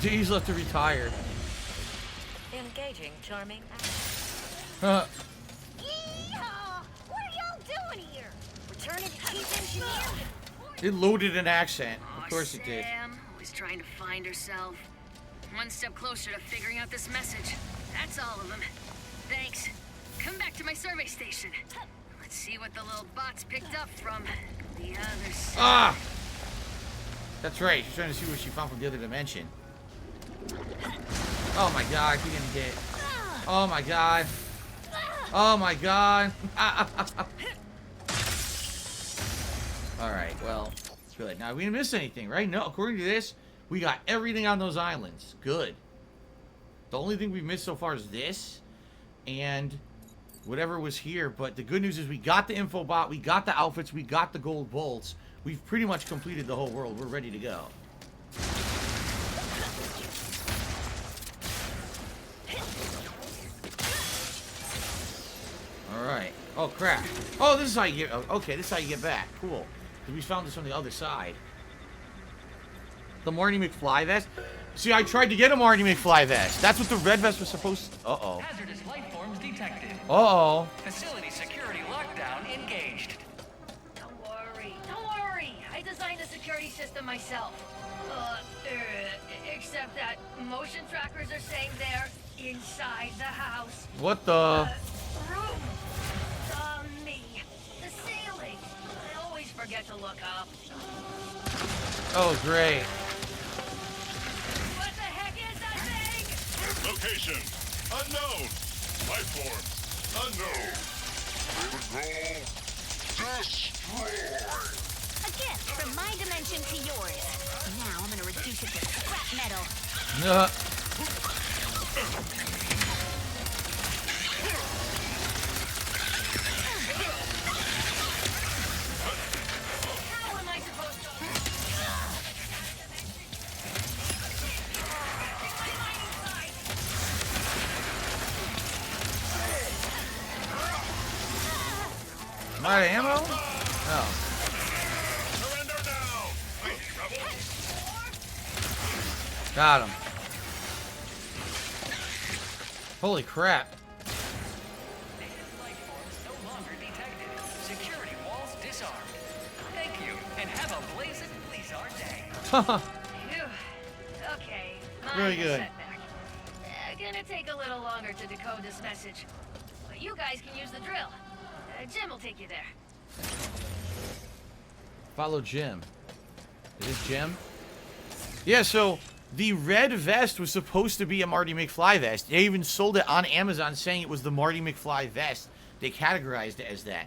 Speaker 1: Days left to retire.
Speaker 3: Engaging, charming.
Speaker 1: Huh.
Speaker 4: Yeehaw! What are y'all doing here? Returning to Chief Engineer?
Speaker 1: It loaded an accent.
Speaker 7: Aw,
Speaker 1: Of course it did.
Speaker 7: Sam, always trying to find herself. One step closer to figuring out this message. That's all of them. Thanks. Come back to my survey station. Let's see what the little bots picked up from the other side.
Speaker 1: Ah! That's right. She's trying to see what she found from the other dimension. Oh my god, he didn't hit. Oh my god. Oh my god. Alright, well, good. Now, we didn't miss anything, right? No, according to this, we got everything on those islands. Good. The only thing we've missed so far is this and whatever was here. But the good news is we got the info bot, we got the outfits, we got the gold bolts. We've pretty much completed the whole world. We're ready to go. Alright. Oh, crap. Oh, this is how you get... Okay, this is how you get back. Cool. Because we found this on the other side. The Marty McFly vest? See, I tried to get a Marty McFly vest. That's what the red vest was supposed to... Uh-oh.
Speaker 6: Hazardous life forms detected.
Speaker 1: Uh-oh.
Speaker 6: Facility security lockdown engaged.
Speaker 3: Don't worry. I designed the security system myself. Except that motion trackers are saying they're inside the house.
Speaker 1: What the...
Speaker 3: Room. Me. The ceiling. I always forget to look up.
Speaker 1: Oh, great.
Speaker 3: What the heck is that thing?
Speaker 8: Location unknown. Life forms unknown.
Speaker 4: A gift from my dimension to yours. Now I'm gonna reduce it to scrap metal.
Speaker 3: How am I supposed to...
Speaker 1: Am I out of ammo? Oh.
Speaker 8: Surrender now.
Speaker 1: Got him. Holy crap.
Speaker 6: Life forms no longer detected. Security walls disarmed. Thank you, and have a blazing Blizzard day.
Speaker 3: Phew. Okay.
Speaker 1: Very good.
Speaker 3: Setback. Gonna take a little longer to decode this message.
Speaker 7: You guys can use the drill. Jim will take you there.
Speaker 1: Follow Jim. Is this Jim? Yeah, so the red vest was supposed to be a Marty McFly vest. They even sold it on Amazon saying it was the Marty McFly vest. They categorized it as that.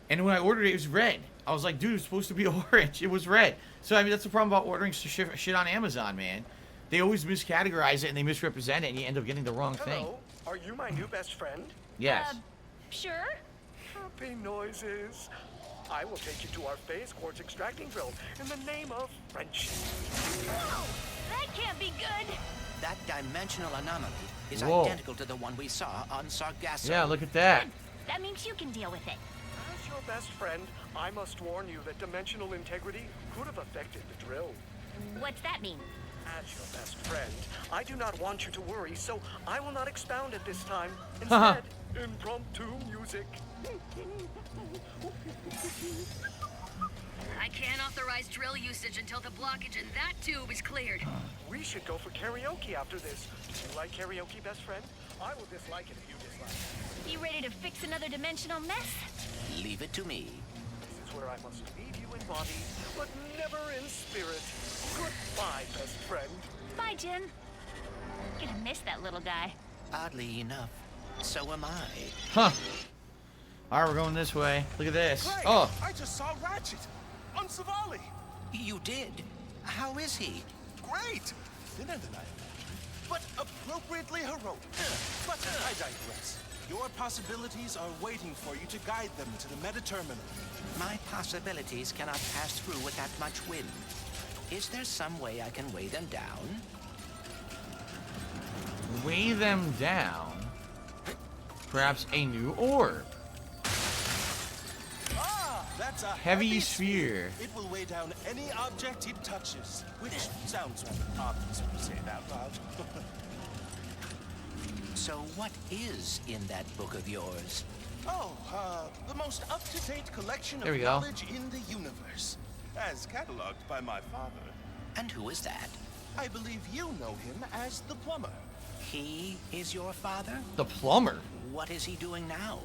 Speaker 1: And when I ordered it, it was red. I was like, dude, it's supposed to be orange. It was red. So, I mean, that's the problem about ordering shit on Amazon, man. They always miscategorize it and they misrepresent it, and you end up getting the wrong thing.
Speaker 9: Hello, are you my new best friend?
Speaker 1: Yes.
Speaker 4: Sure.
Speaker 9: Happy noises. I will take you to our phase quartz extracting drill in the name of friendship.
Speaker 4: Whoa! That can't be good.
Speaker 2: That dimensional anomaly is
Speaker 1: Whoa.
Speaker 2: identical to the one we saw on Sargasso.
Speaker 1: Yeah, look at that.
Speaker 4: That means you can deal with it.
Speaker 9: As your best friend, I must warn you that dimensional integrity could have affected the drill.
Speaker 4: What's that mean?
Speaker 9: As your best friend, I do not want you to worry, so I will not expound at this time. Instead, impromptu music.
Speaker 7: I can't authorize drill usage until the blockage in that tube is cleared.
Speaker 9: We should go for karaoke after this. Do you like karaoke, best friend? I will dislike it if you dislike it.
Speaker 4: You ready to fix another dimensional mess?
Speaker 2: Leave it to me.
Speaker 9: This is where I must leave you in body, but never in spirit. Goodbye, best friend.
Speaker 4: Bye, Jim. Gonna miss that little guy.
Speaker 2: Oddly enough, so am I.
Speaker 1: Huh. Alright, we're going this way. Look at this.
Speaker 8: Clank,
Speaker 1: Oh.
Speaker 8: I just saw Ratchet on Savali.
Speaker 2: You did? How is he?
Speaker 8: Great. Thinner than I imagined, but appropriately heroic. But I digress. Your possibilities are waiting for you to guide them to the meta-terminal.
Speaker 2: My possibilities cannot pass through with that much wind. Is there some way I can weigh them down?
Speaker 1: Weigh them down. Perhaps a new orb.
Speaker 8: Ah, that's a
Speaker 1: Heavy sphere.
Speaker 8: It will weigh down any object it touches, which sounds rather obvious when you say it out loud.
Speaker 2: So what is in that book of yours?
Speaker 8: Oh, the most up-to-date collection
Speaker 1: There
Speaker 8: of
Speaker 1: we go.
Speaker 8: knowledge in the universe, as cataloged by my father.
Speaker 2: And who is that?
Speaker 8: I believe you know him as the plumber.
Speaker 2: He is your father?
Speaker 1: The plumber.
Speaker 2: What is he doing now?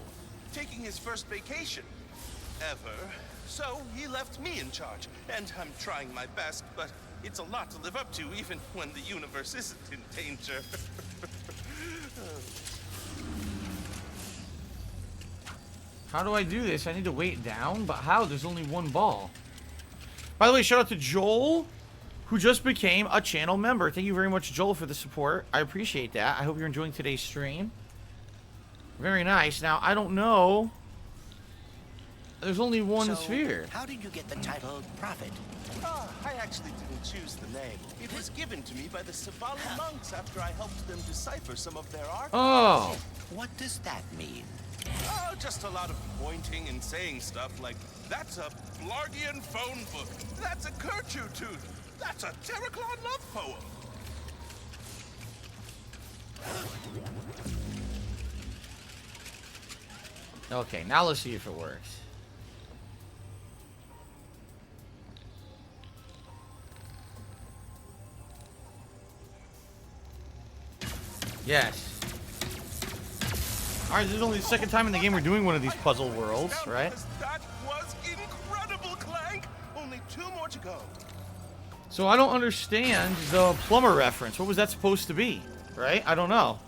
Speaker 8: Taking his first vacation ever. So he left me in charge, and I'm trying my best, but it's a lot to live up to even when the universe isn't in danger.
Speaker 1: How do I do this? I need to weight it down, but how? There's only one ball. By the way, shout out to Joel, who just became a channel member. Thank you very much, Joel, for the support. I appreciate that. I hope you're enjoying today's stream. Very nice. Now, I don't know. There's only one
Speaker 2: So,
Speaker 1: sphere.
Speaker 2: how did you get the title Prophet?
Speaker 8: I actually didn't choose the name. It was given to me by the Savali monks after I helped them decipher some of their art.
Speaker 1: Oh.
Speaker 2: What does that mean?
Speaker 8: Oh, just a lot of pointing and saying stuff like, that's a Blargian phone book, that's a Kerchu tooth, that's a Terraclon love poem.
Speaker 1: Okay, now let's see if it works. Yes. Alright, this is only the second time in the game we're doing one of these puzzle worlds, right?
Speaker 8: That was incredible, Clank! Only 2 more to go.
Speaker 1: So I don't understand the plumber reference. What was that supposed to be? Right? I don't know.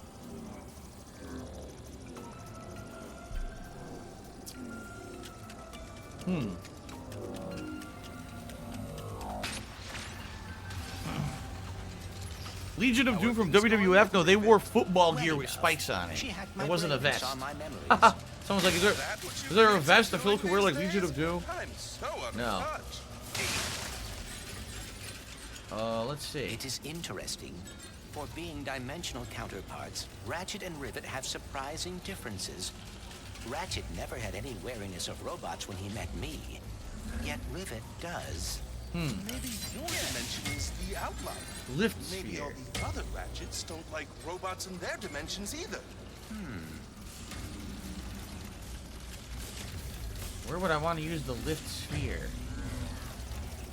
Speaker 1: Legion of Doom from WWF? No, they wore football gear with spikes on it.
Speaker 2: She hacked my
Speaker 1: It wasn't a
Speaker 2: brain and
Speaker 1: vest.
Speaker 2: saw my memories.
Speaker 1: Someone's like, is there a vest that Phil could wear like Legion of Doom?
Speaker 8: I'm so out of
Speaker 1: No.
Speaker 8: touch.
Speaker 1: Let's see.
Speaker 2: It is interesting. For being dimensional counterparts, Ratchet and Rivet have surprising differences. Ratchet never had any wariness of robots when he met me. Yet Rivet does.
Speaker 8: Maybe your dimension is the outlier.
Speaker 1: Lift
Speaker 8: Maybe all
Speaker 1: sphere.
Speaker 8: the other Ratchets don't like robots in their dimensions either.
Speaker 1: Where would I want to use the lift sphere?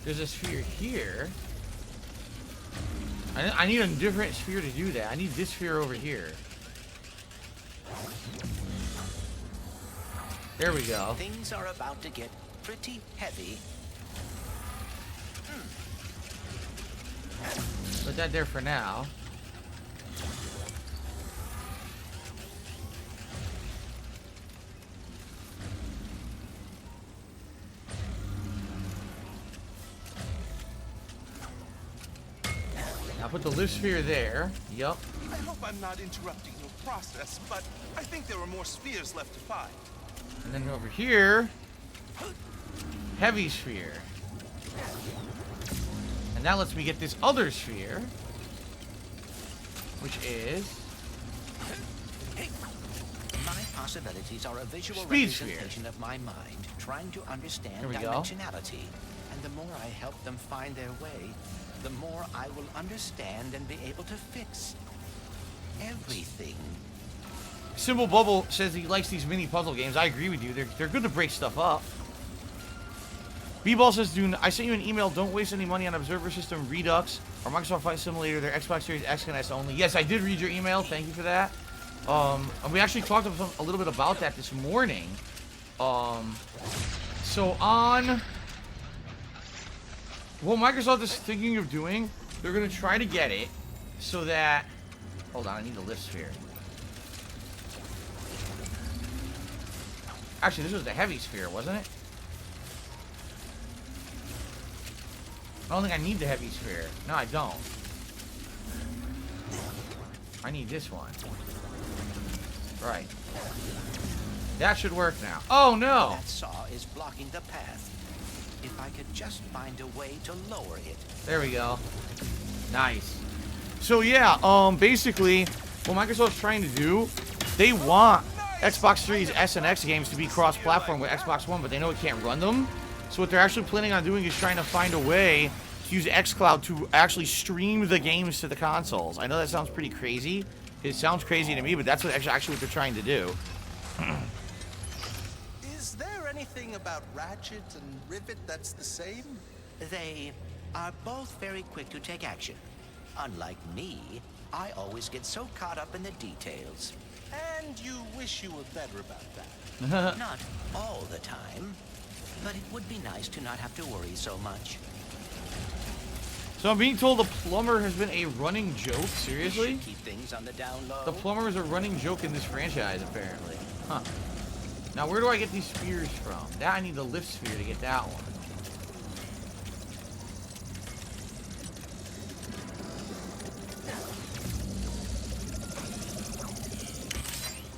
Speaker 1: There's a sphere here. I need a different sphere to do that. I need this sphere over here. There we go.
Speaker 2: Things are about to get pretty heavy.
Speaker 1: Put that there for now. Now put the lift sphere there. Yup.
Speaker 8: I hope I'm not interrupting your process, but I think there are more spheres left to find.
Speaker 1: And then over here, heavy sphere. And that lets me get this other sphere, which is
Speaker 2: My possibilities are a visual
Speaker 1: Speed sphere.
Speaker 2: representation of my mind, trying to understand
Speaker 1: Here we go.
Speaker 2: dimensionality. And the more I help them find their way, the more I will understand and be able to fix everything.
Speaker 1: Symbol Bubble says he likes these mini puzzle games. I agree with you. They're good to break stuff up. B-Ball says, "Dude, I sent you an email. Don't waste any money on Observer System, Redux, or Microsoft Flight Simulator. They're Xbox Series X and S only." Yes, I did read your email. Thank you for that. And we actually talked a little bit about that this morning. So on what Microsoft is thinking of doing, they're going to try to get it so that... Hold on, I need the lift sphere. Actually, this was the heavy sphere, wasn't it? I don't think I need the heavy sphere. No, I don't. I need this one. Right. That should work now. Oh, no!
Speaker 2: That saw is blocking the path. If I could just find a way to lower it.
Speaker 1: There we go. Nice. So, yeah, basically, what Microsoft's trying to do, they want Xbox Series S and X games to be cross-platform with Xbox One, but they know it can't run them. So what they're actually planning on doing is trying to find a way to use xCloud to actually stream the games to the consoles. I know that sounds pretty crazy. It sounds crazy to me, but that's what actually what they're trying to do.
Speaker 8: Is there anything about Ratchet and Rivet that's the same?
Speaker 2: They are both very quick to take action. Unlike me, I always get so caught up in the details.
Speaker 8: And you wish you were better about that.
Speaker 2: Not all the time, but it would be nice to not have to worry so much.
Speaker 1: So I'm being told the plumber has been a running joke. Seriously?
Speaker 2: We should keep things on the down low.
Speaker 1: The plumber is a running joke in this franchise, apparently. Huh. Now, where do I get these spheres from? That I need the lift sphere to get that one.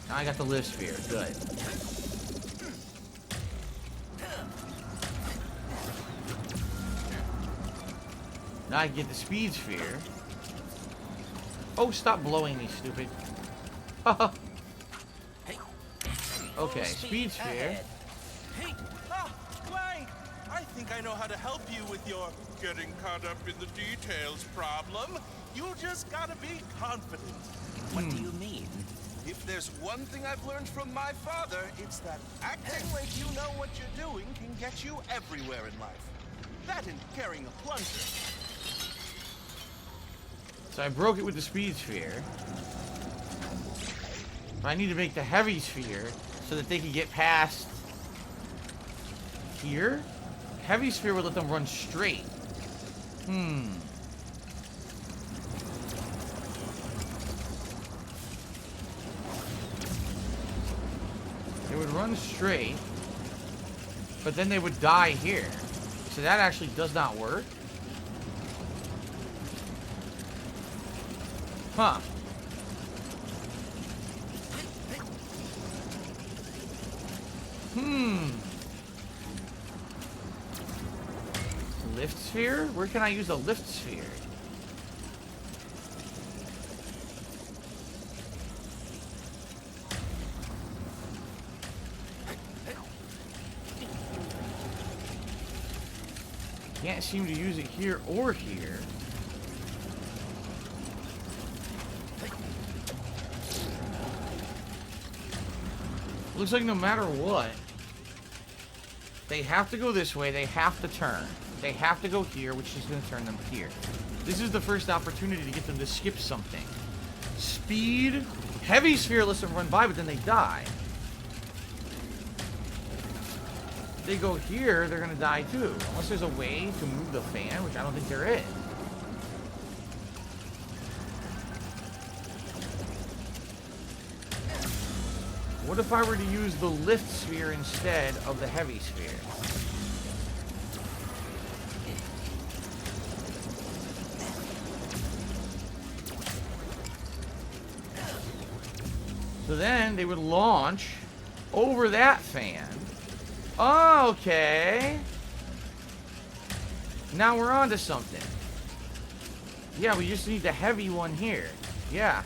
Speaker 1: Now I got the lift sphere. Good. Now I can get the speed sphere. Oh, stop blowing me, stupid. Okay, speed sphere.
Speaker 8: Hey, Clank! I think I know how to help you with your getting caught up in the details problem. You just gotta be confident.
Speaker 2: What do you mean?
Speaker 8: If there's one thing I've learned from my father, it's that acting like you know what you're doing can get you everywhere in life. That and carrying a plunger.
Speaker 1: So I broke it with the speed sphere. But I need to make the heavy sphere so that they can get past here. Heavy sphere would let them run straight. They would run straight, but then they would die here. So that actually does not work. Huh. Lift sphere? Where can I use a lift sphere? Can't seem to use it here or here. Looks like no matter what, they have to go this way, they have to turn. They have to go here, which is going to turn them here. This is the first opportunity to get them to skip something. Speed. Heavy sphere lets them run by, but then they die. they go here, they're gonna die too. Unless there's a way to move the fan, which I don't think there is. What if I were to use the lift sphere instead of the heavy sphere? So then they would launch over that fan. Okay. Now we're on to something. Yeah, we just need the heavy one here. Yeah.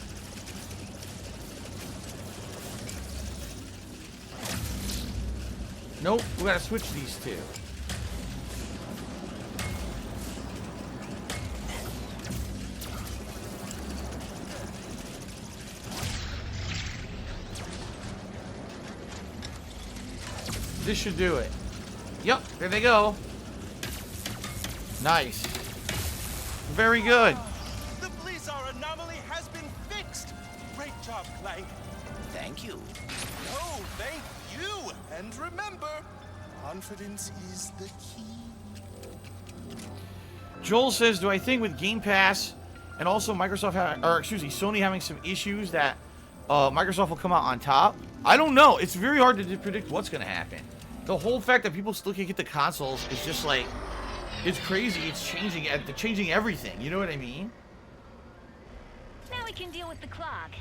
Speaker 1: Nope, we gotta switch these two. This should do it. Yep, there they go. Nice. Very good.
Speaker 8: The Blizzard anomaly has been fixed. Great job, Clank.
Speaker 2: Thank you.
Speaker 8: Oh, thank you. And remember, confidence is the key.
Speaker 1: Joel says, do I think with Game Pass and also Microsoft, Sony having some issues that Microsoft will come out on top? I don't know. It's very hard to predict what's going to happen. The whole fact that people still can't get the consoles is just like, it's crazy. It's changing everything. You know what I mean?
Speaker 4: Now we can deal with the clock.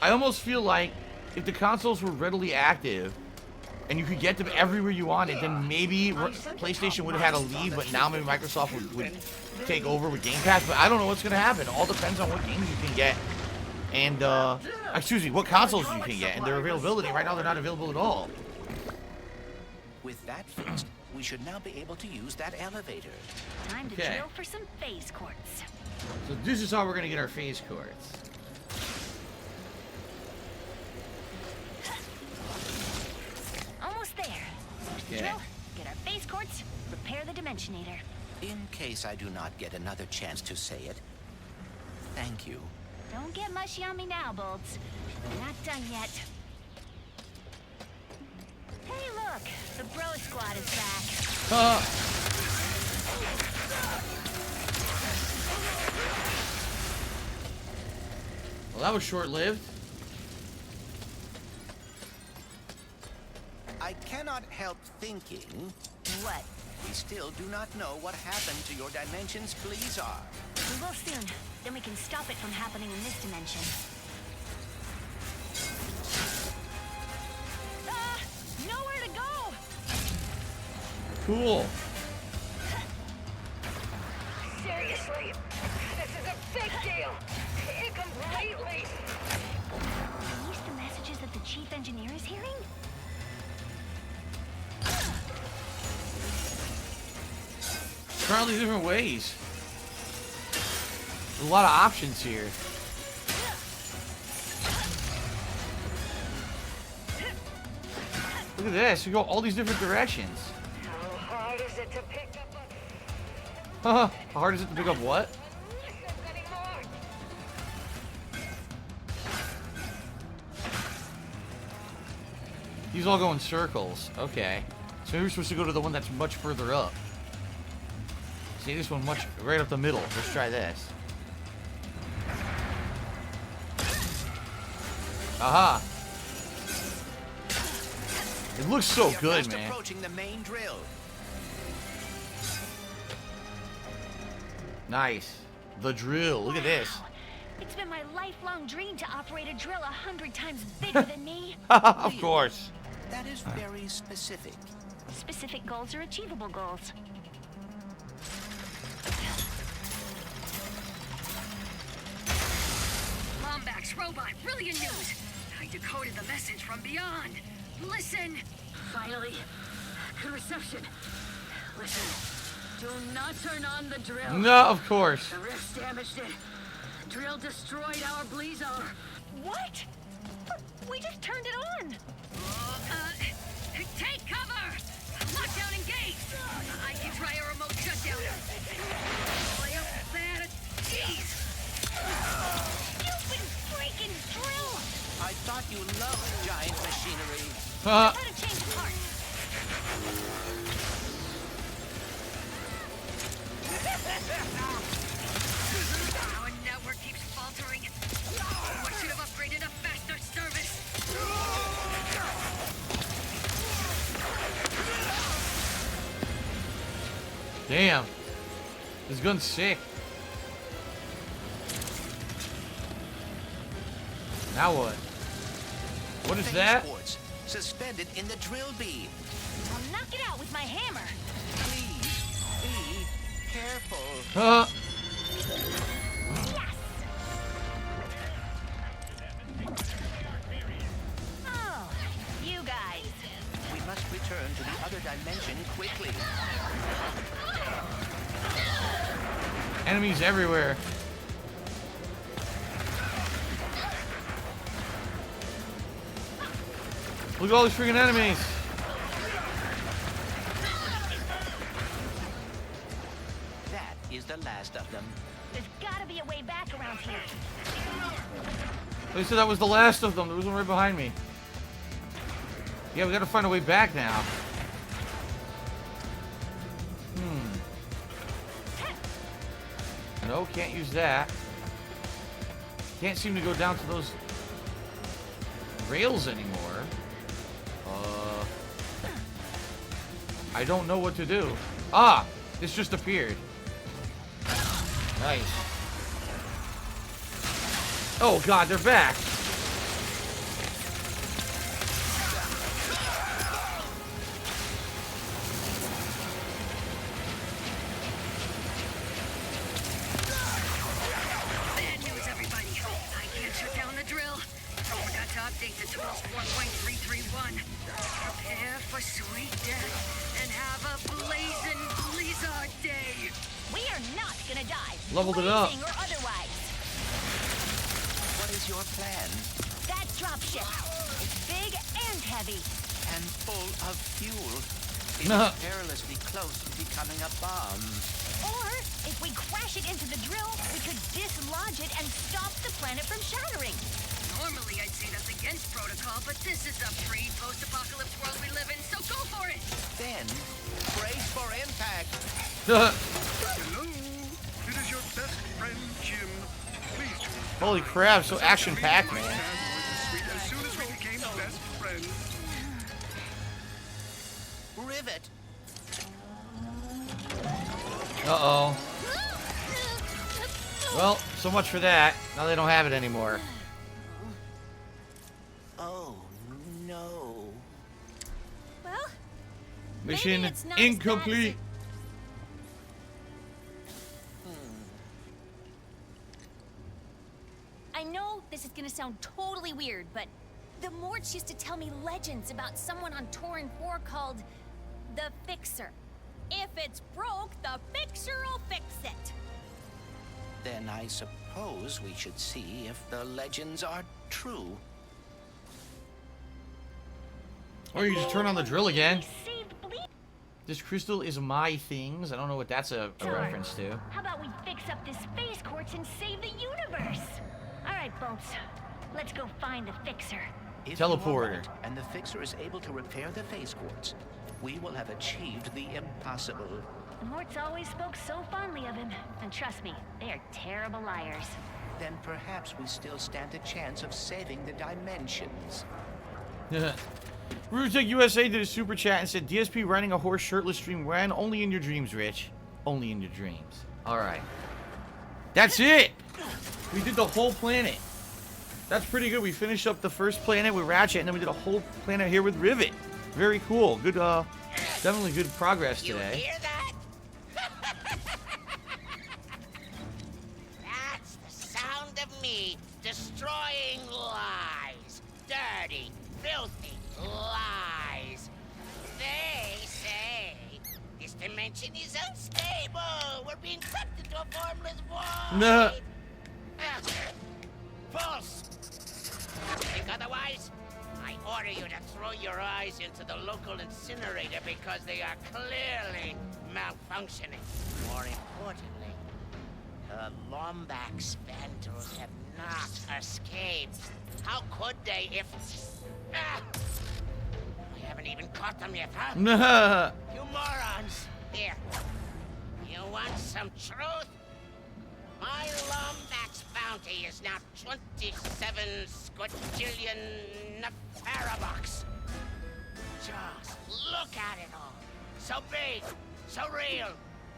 Speaker 1: I almost feel like if the consoles were readily active and you could get them everywhere you wanted, then maybe PlayStation would have had a lead, but now maybe Microsoft would take over with Game Pass. But I don't know what's going to happen. It all depends on what games you can get and, what consoles you can get and their availability. Right now, they're not available at all.
Speaker 2: With that fixed, we should now be able to use that elevator.
Speaker 4: Time to drill for some phase quartz.
Speaker 1: So this is how we're going to get our phase quartz.
Speaker 4: Almost there.
Speaker 1: Okay.
Speaker 4: Drill, get our phase quartz, repair the Dimensionator.
Speaker 2: In case I do not get another chance to say it, thank you.
Speaker 4: Don't get mushy on me now, Bolts. We're not done yet. Hey, look! The Bro Squad is back.
Speaker 1: Well, that was short-lived.
Speaker 2: I cannot help thinking.
Speaker 4: What?
Speaker 2: We still do not know what happened to your dimension's Blizzard.
Speaker 4: We will soon. Then we can stop it from happening in this dimension. Nowhere to go!
Speaker 1: Cool.
Speaker 6: Seriously, this is a big deal. Incompletely.
Speaker 4: Are these the messages that the chief engineer is hearing?
Speaker 1: Try all these different ways. There's a lot of options here. Look at this. We go all these different directions.
Speaker 6: How hard is it to pick up
Speaker 1: How hard is it to pick up what? These all go in circles. Okay. So maybe we're supposed to go to the one that's much further up. See, this one right up the middle. Let's try this. Aha. It looks so good, man.
Speaker 2: Approaching the main drill.
Speaker 1: Nice. The drill. Look at this.
Speaker 4: It's been my lifelong dream to operate a drill 100 times bigger than me.
Speaker 1: Of course.
Speaker 2: That is very specific.
Speaker 4: Specific goals are achievable goals.
Speaker 7: Lombax robot, brilliant news! I decoded the message from beyond. Listen!
Speaker 6: Finally, good reception. Listen, do not turn on the drill.
Speaker 1: No, of course.
Speaker 6: The rift damaged it. Drill destroyed our Blizzard.
Speaker 4: What? But we just turned it on.
Speaker 7: Take cover! Lockdown engaged! I can try a remote shutdown. Jeez!
Speaker 4: Stupid freaking drill!
Speaker 2: I thought you loved giant machinery.
Speaker 4: How to change parts.
Speaker 7: Our network keeps faltering. Someone should have upgraded a faster service.
Speaker 1: Damn. This gun's sick. Now what? What is
Speaker 2: Phase
Speaker 1: that?
Speaker 2: quartz suspended in the drill beam.
Speaker 4: I'll knock it out with my hammer.
Speaker 2: Please be careful.
Speaker 1: Huh?
Speaker 4: Oh, you guys.
Speaker 2: We must return to the other dimension quickly.
Speaker 1: Enemies everywhere. Look at all these freaking enemies.
Speaker 2: That is the last of them.
Speaker 4: There's gotta be a way back around here.
Speaker 1: They said that was the last of them. There was one right behind me. Yeah, we gotta find a way back now. No, can't use that. Can't seem to go down to those rails anymore. I don't know what to do. Ah! This just appeared. Nice. Oh god, they're back!
Speaker 7: Bad news, everybody. I can't shut down the drill. Forgot to update the tools 4.331. Prepare for sweet death and have a blazing blizzard day.
Speaker 4: We are not gonna die.
Speaker 1: Leveled it up.
Speaker 4: Blazing or otherwise.
Speaker 2: What is your plan?
Speaker 4: That dropship. It's big and heavy.
Speaker 2: And full of fuel. It
Speaker 1: No.
Speaker 2: is perilously close to becoming a bomb.
Speaker 4: Or, if we crash it into the drill, we could dislodge it and stop the planet from shattering.
Speaker 7: Normally, I'd say that's against protocol, but this is a pre-post-apocalypse world we live in, so go for it!
Speaker 2: Then, brace for impact.
Speaker 9: Hello, it is your best friend Jim. Please do.
Speaker 1: Holy crap, so action-packed, man.
Speaker 9: As soon as we became best friends.
Speaker 2: Rivet.
Speaker 1: Uh-oh. Well, so much for that. Now they don't have it anymore.
Speaker 2: Oh, no.
Speaker 4: Well,
Speaker 1: Mission
Speaker 4: maybe it's not as bad as
Speaker 1: incomplete.
Speaker 4: it- I know this is gonna sound totally weird, but the Morts used to tell me legends about someone on Torin 4 called the Fixer. If it's broke, the Fixer'll fix it.
Speaker 2: Then I suppose we should see if the legends are true.
Speaker 1: Or you just turn on the drill again.
Speaker 4: Saved Ble-
Speaker 1: This crystal is my things. I don't know what that's a reference to.
Speaker 4: How about we fix up this space quartz and save the universe? All right, Bones. Let's go find the Fixer.
Speaker 2: If you are
Speaker 1: Teleporter.
Speaker 2: right, and the Fixer is able to repair the phase quartz, we will have achieved the impossible.
Speaker 4: The Morts always spoke so fondly of him. And trust me, they are terrible liars.
Speaker 2: Then perhaps we still stand a chance of saving the dimensions.
Speaker 1: Rutech USA did a super chat and said, DSP riding a horse shirtless stream ran only in your dreams, Rich. Only in your dreams. Alright. That's it! We did the whole planet. That's pretty good. We finished up the first planet with Ratchet, and then we did a whole planet here with Rivet. Very cool. Good, definitely good progress today.
Speaker 10: You hear that? That's the sound of me destroying lies. Dirty, filthy lies. They say this dimension is unstable. We're being cut into a formless void.
Speaker 1: Nah.
Speaker 10: False. Think otherwise? I order you to throw your eyes into the local incinerator because they are clearly malfunctioning. More importantly, the Lombax Spandrels have not escaped. How could they if... I have haven't even caught them yet, huh?
Speaker 1: Nah.
Speaker 10: You morons! Here. You want some truth? My Lombax bounty is now 27 squadrillion Nefarabucks. Just look at it all. So big, so real,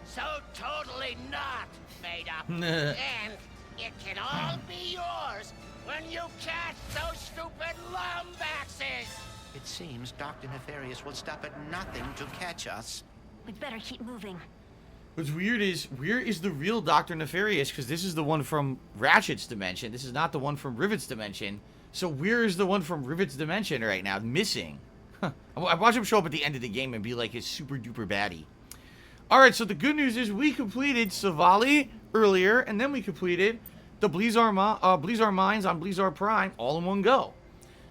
Speaker 10: so totally not made up. And it can all be yours when you catch those stupid Lombaxes!
Speaker 2: It seems Dr. Nefarious will stop at nothing to catch us.
Speaker 4: We'd better keep moving.
Speaker 1: What's weird is, where is the real Dr. Nefarious? Because this is the one from Ratchet's dimension. This is not the one from Rivet's dimension. So where is the one from Rivet's dimension right now? Missing. Huh. I watch him show up at the end of the game and be like his super duper baddie. Alright, so the good news is we completed Savali earlier, and then we completed the Blizzar Mines on Blizzar Prime all in one go.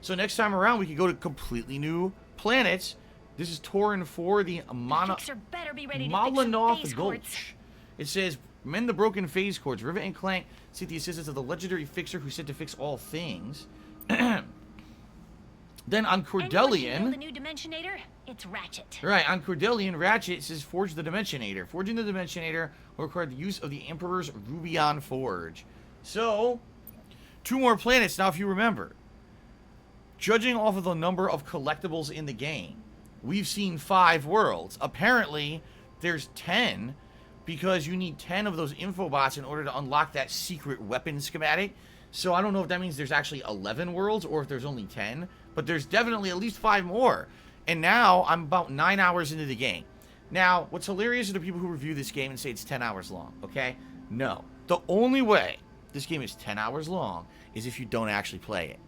Speaker 1: So next time around, we can go to completely new planets. This is Tauren 4, the Malanoth Gulch. It says, mend the broken phase cords. Rivet and Clank seek the assistance of the legendary fixer who's said to fix all things. Then on Cordelian...
Speaker 4: the new Dimensionator? It's Ratchet.
Speaker 1: Right, on Cordelian, Ratchet says forge the Dimensionator. Forging the Dimensionator will require the use of the Emperor's Rubion Forge. So, 2 more planets. Now, if you remember, judging off of the number of collectibles in the game, we've seen 5 worlds. Apparently, there's 10, because you need 10 of those infobots in order to unlock that secret weapon schematic. So I don't know if that means there's actually 11 worlds or if there's only 10, but there's definitely at least 5 more. And now I'm about 9 hours into the game. Now, what's hilarious are the people who review this game and say it's 10 hours long, okay? No. The only way this game is 10 hours long is if you don't actually play it.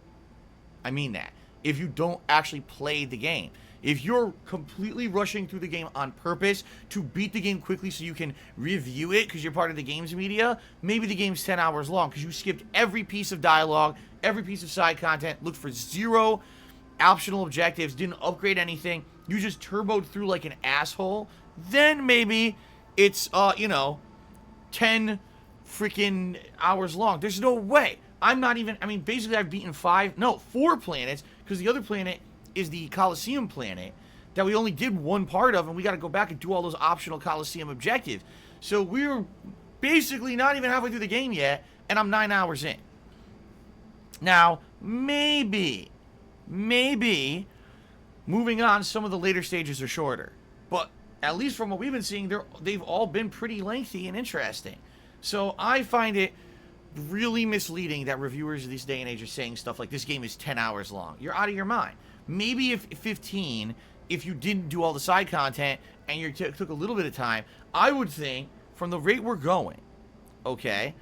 Speaker 1: I mean that. If you don't actually play the game. If you're completely rushing through the game on purpose to beat the game quickly so you can review it because you're part of the game's media, maybe the game's 10 hours long because you skipped every piece of dialogue, every piece of side content, looked for 0 optional objectives, didn't upgrade anything, you just turboed through like an asshole, then maybe it's, 10 freaking hours long. There's no way. Basically I've beaten 4 planets because the other planet is the Coliseum planet that we only did one part of, and we got to go back and do all those optional Coliseum objectives. So we're basically not even halfway through the game yet, and I'm 9 hours in. Now, maybe moving on, some of the later stages are shorter. But at least from what we've been seeing, they've all been pretty lengthy and interesting. So I find it really misleading that reviewers of this day and age are saying stuff like this game is 10 hours long. You're out of your mind. Maybe if 15, if you didn't do all the side content and you took a little bit of time, I would think from the rate we're going, okay,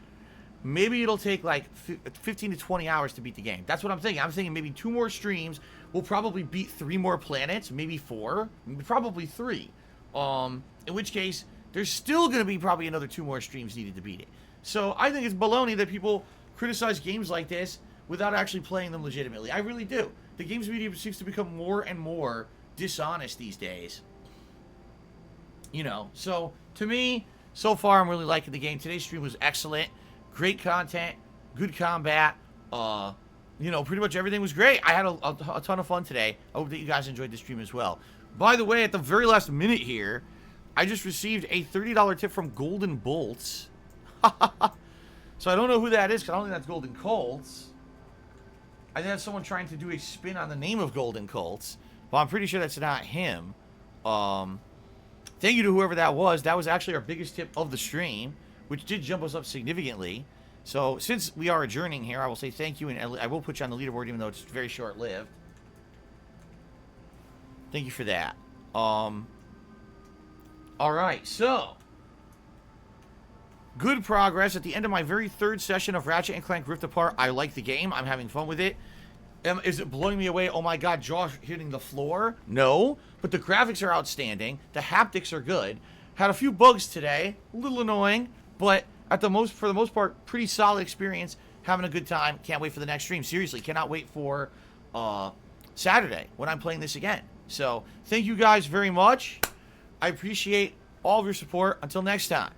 Speaker 1: maybe it'll take like 15 to 20 hours to beat the game. That's what I'm thinking. I'm thinking maybe 2 more streams. We'll probably beat 3 more planets, maybe 4, probably 3. In which case, there's still going to be probably another 2 more streams needed to beat it. So I think it's baloney that people criticize games like this without actually playing them legitimately. I really do. The games media seems to become more and more dishonest these days. So to me, so far I'm really liking the game. Today's stream was excellent. Great content, good combat. Pretty much everything was great. I had a ton of fun today. I hope that you guys enjoyed the stream as well. By the way, at the very last minute here, I just received a $30 tip from Golden Bolts. So I don't know who that is, because I don't think that's Golden Colts. I think that's someone trying to do a spin on the name of Golden Colts, but I'm pretty sure that's not him. Thank you to whoever that was. That was actually our biggest tip of the stream, which did jump us up significantly. So since we are adjourning here, I will say thank you, and I will put you on the leaderboard even though it's very short-lived. Thank you for that. Alright, so good progress at the end of my very 3rd session of Ratchet & Clank Rift Apart. I like the game. I'm having fun with it. Is it blowing me away? Oh my god, Josh hitting the floor? No, but the graphics are outstanding. The haptics are good. Had a few bugs today, a little annoying, but for the most part, pretty solid experience. Having a good time. Can't wait for the next stream. Seriously, cannot wait for Saturday when I'm playing this again. So, thank you guys very much. I appreciate all of your support. Until next time.